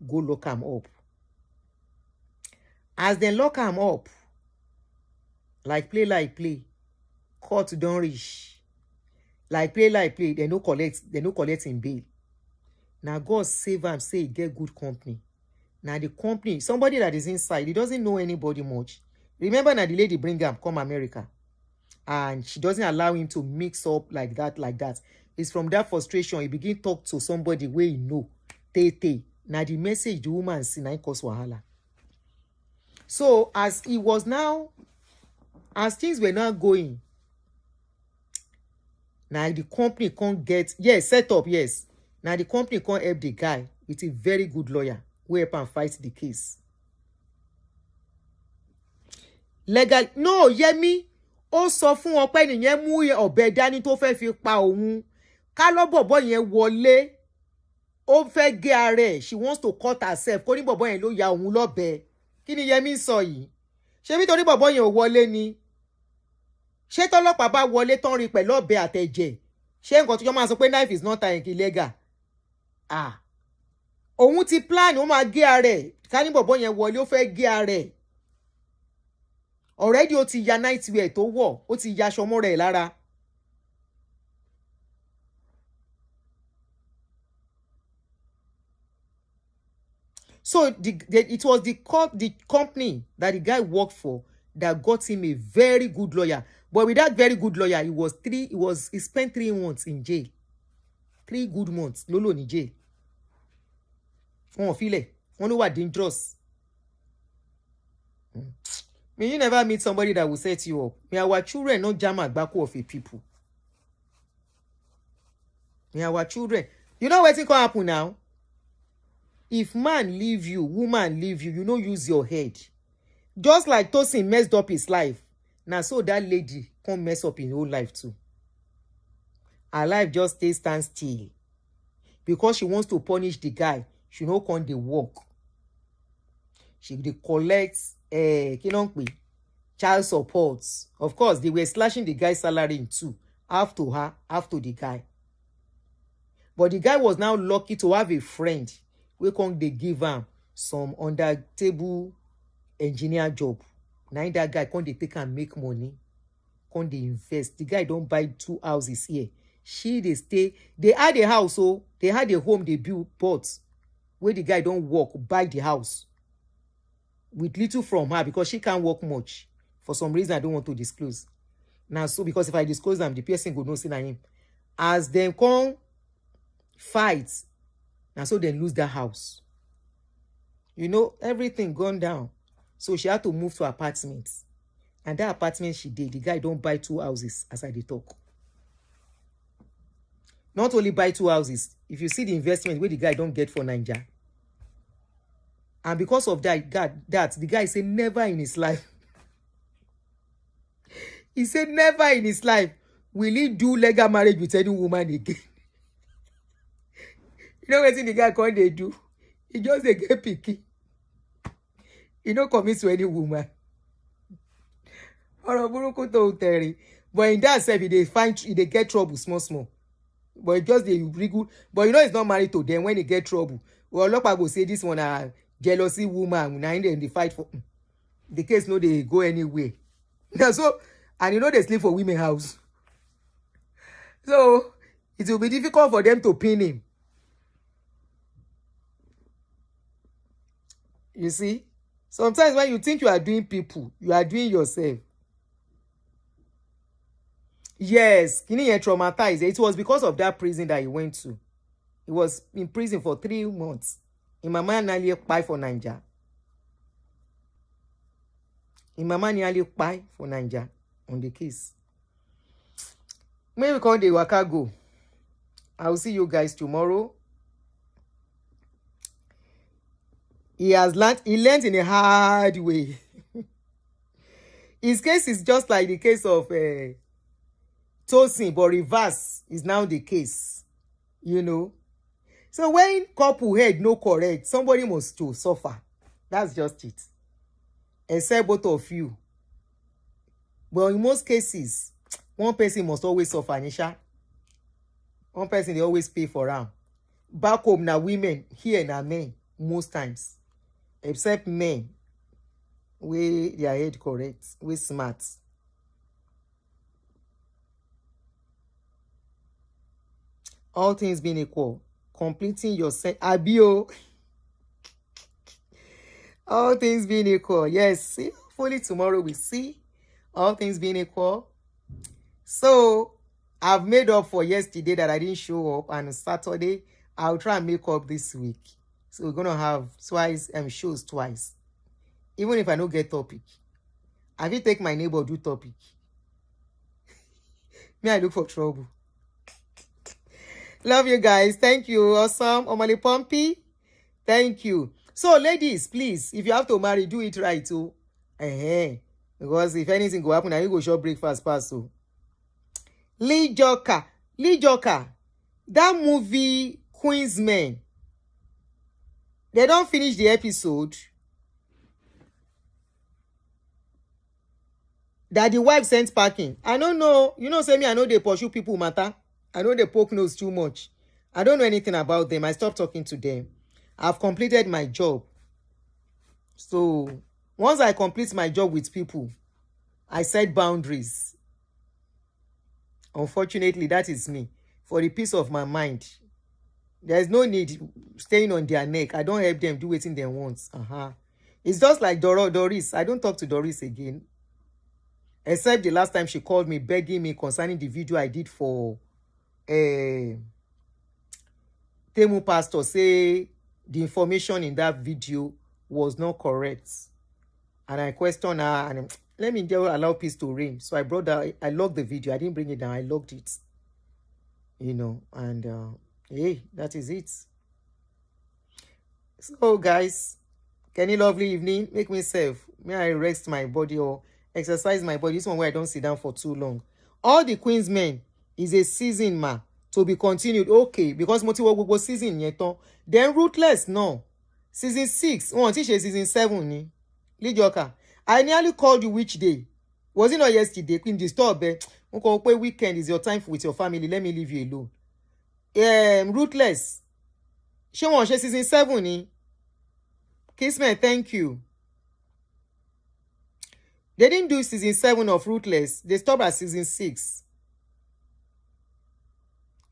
go lock am up. As they lock am up, like play, court don't reach. Like play, they no collect in bail. Now God save am, say he get good company. Now the company, somebody that is inside, he doesn't know anybody much. Remember now the lady bring am come America. And she doesn't allow him to mix up like that. It's from that frustration, he begin talk to somebody where he know. Now the message the woman see na cause wahala. So as things were not going, now the company can't get set up. Now the company can't help the guy with a very good lawyer who help and fight the case. Legal no Yemi ó sọ fún wọn pé nìyẹn mú ọ̀bẹ dání tó fẹ́ fi pa òun ká lọ bọ̀bọ̀ yẹn wọlé. Ó fẹ́ gé ara ẹ̀, she wants to cut herself. Kó ní bọ̀bọ̀ yẹn ló ya òun lọ́bẹ. Kí ni Yẹmí sọ yìí? Ṣé nítorí bọ̀bọ̀ yẹn ò wọlé ni? Ṣé tọ́lọ́pàá bá wọlé tán rí pẹ̀lú ọ̀bẹ àtẹ̀jẹ̀? Ṣé nǹkan tó yọ máa sọ pé knife is not illegal? Òun ti plan, ó máa gé ara ẹ̀. Ká ní bọ̀bọ̀ yẹn wọlé, ó fẹ́ gé ara ẹ̀. Already ó ti ya nightwear tó wọ̀, ó ti ya aṣọ mọ́ rẹ̀ lára. So it was the company that the guy worked for that got him a very good lawyer. But with that very good lawyer, he spent 3 months in jail. 3 good months. Lolo ni jail. Feel it. One who are dangerous. May you never meet somebody that will set you up. May our children not jam at back of a people. May our children. You know what's going to happen now? If man leave you, woman leave you, you no use your head. Just like Tosin messed up his life. Now so that lady can't mess up in whole life too. Her life just stand still. Because she wants to punish the guy. She no come dey work. She dey collect child support. Of course, they were slashing the guy's salary in 2. Half to her, half to the guy. But the guy was now lucky to have a friend. We can they give him some under table engineer job. Now that guy can they take and make money. Can they invest? The guy don't buy 2 houses here. They stay. They had a house, so they had a home they bought. Where the guy don't work, buy the house. With little from her because she can't work much. For some reason I don't want to disclose. Now so because if I disclose them, the person could not see him. As them come fight, and so they lose that house. You know, everything gone down. So she had to move to apartments. And that apartment she did, the guy don't buy 2 houses as I dey talk. Not only buy 2 houses, if you see the investment where the guy don't get for Nigeria. And because of that, the guy said never in his life. He said never in his life will he do legal marriage with any woman again. You know what the guy can't they do? He just dey get picky. He don't commit to any woman. But in that self, they get trouble small. But it just they wriggle. But you know it's not married to them when they get trouble. Well, Lopa go say this one a jealousy woman. Now they fight for the case. No, they go anywhere. So and you know they sleep for women house. So it will be difficult for them to pin him. You see, sometimes when you think you are doing people, you are doing yourself. Yes, Kini traumatized. It was because of that prison that he went to. He was in prison for 3 months. In Mama nearly pay for Nigeria. In Mama nearly pay for Nigeria on the case. Maybe we call the waka go. I will see you guys tomorrow. He learned in a hard way. His case is just like the case of Tosin, but reverse is now the case. You know. So when couple head no correct, somebody must to suffer. That's just it. Except both of you. But in most cases, one person must always suffer, Nisha. One person they always pay for them. Back home now women, here now men, most times. Except men, we their head correct, we smart. All things being equal, completing your abio. All things being equal, yes. See, hopefully tomorrow we see all things being equal. So I've made up for yesterday that I didn't show up, and on Saturday I'll try and make up this week. So we're gonna have shows twice. Even if I don't get topic. I will take my neighbor do topic. Me, I look for trouble. Love you guys. Thank you. Awesome. Omali Pumpy. Thank you. So, ladies, please, if you have to marry, do it right too. Because if anything go happen, I will go short breakfast pass. So, Lee Joker. That movie, Queensmen. They don't finish the episode. That the wife sent packing. I don't know. You know, say me, I know they pursue people matter. I know they poke nose too much. I don't know anything about them. I stopped talking to them. I've completed my job. So, once I complete my job with people, I set boundaries. Unfortunately, that is me. For the peace of my mind. There's no need staying on their neck. I don't help them do what they want. It's just like Doris. I don't talk to Doris again. Except the last time she called me begging me concerning the video I did for Temu Pastor. Say the information in that video was not correct. And I questioned her and let me allow peace to reign. So I brought that. I logged the video. I didn't bring it down. I logged it. You know, and hey, that is it. So guys, any lovely evening. Make me safe. May I rest my body or exercise my body. This one where I don't sit down for too long. All the Queensmen is a season ma to be continued. Okay, because Motiwo season yeton. Then Ruthless no. Season 6. Oh, until season 7 ni. Lijoka. I nearly called you which day? Was it not yesterday? Queen disturb. Okay, weekend is your time with your family. Let me leave you alone. Ruthless. She wants season 7 ni. Kismet, thank you. They didn't do season 7 of Ruthless. They stopped at season 6.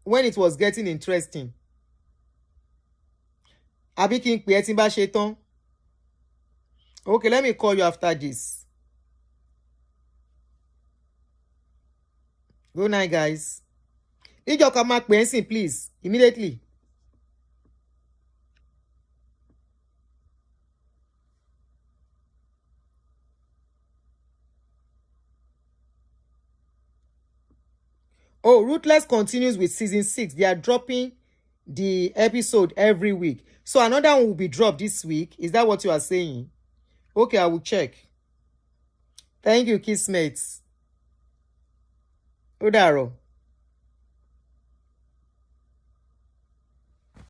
When it was getting interesting. Abi King Pietimba Sheton. Okay, let me call you after this. Good night, guys. Need your come back, please. Immediately. Oh, Ruthless continues with season 6. They are dropping the episode every week. So another one will be dropped this week. Is that what you are saying? Okay, I will check. Thank you, Kissmates. Ó dàárọ̀.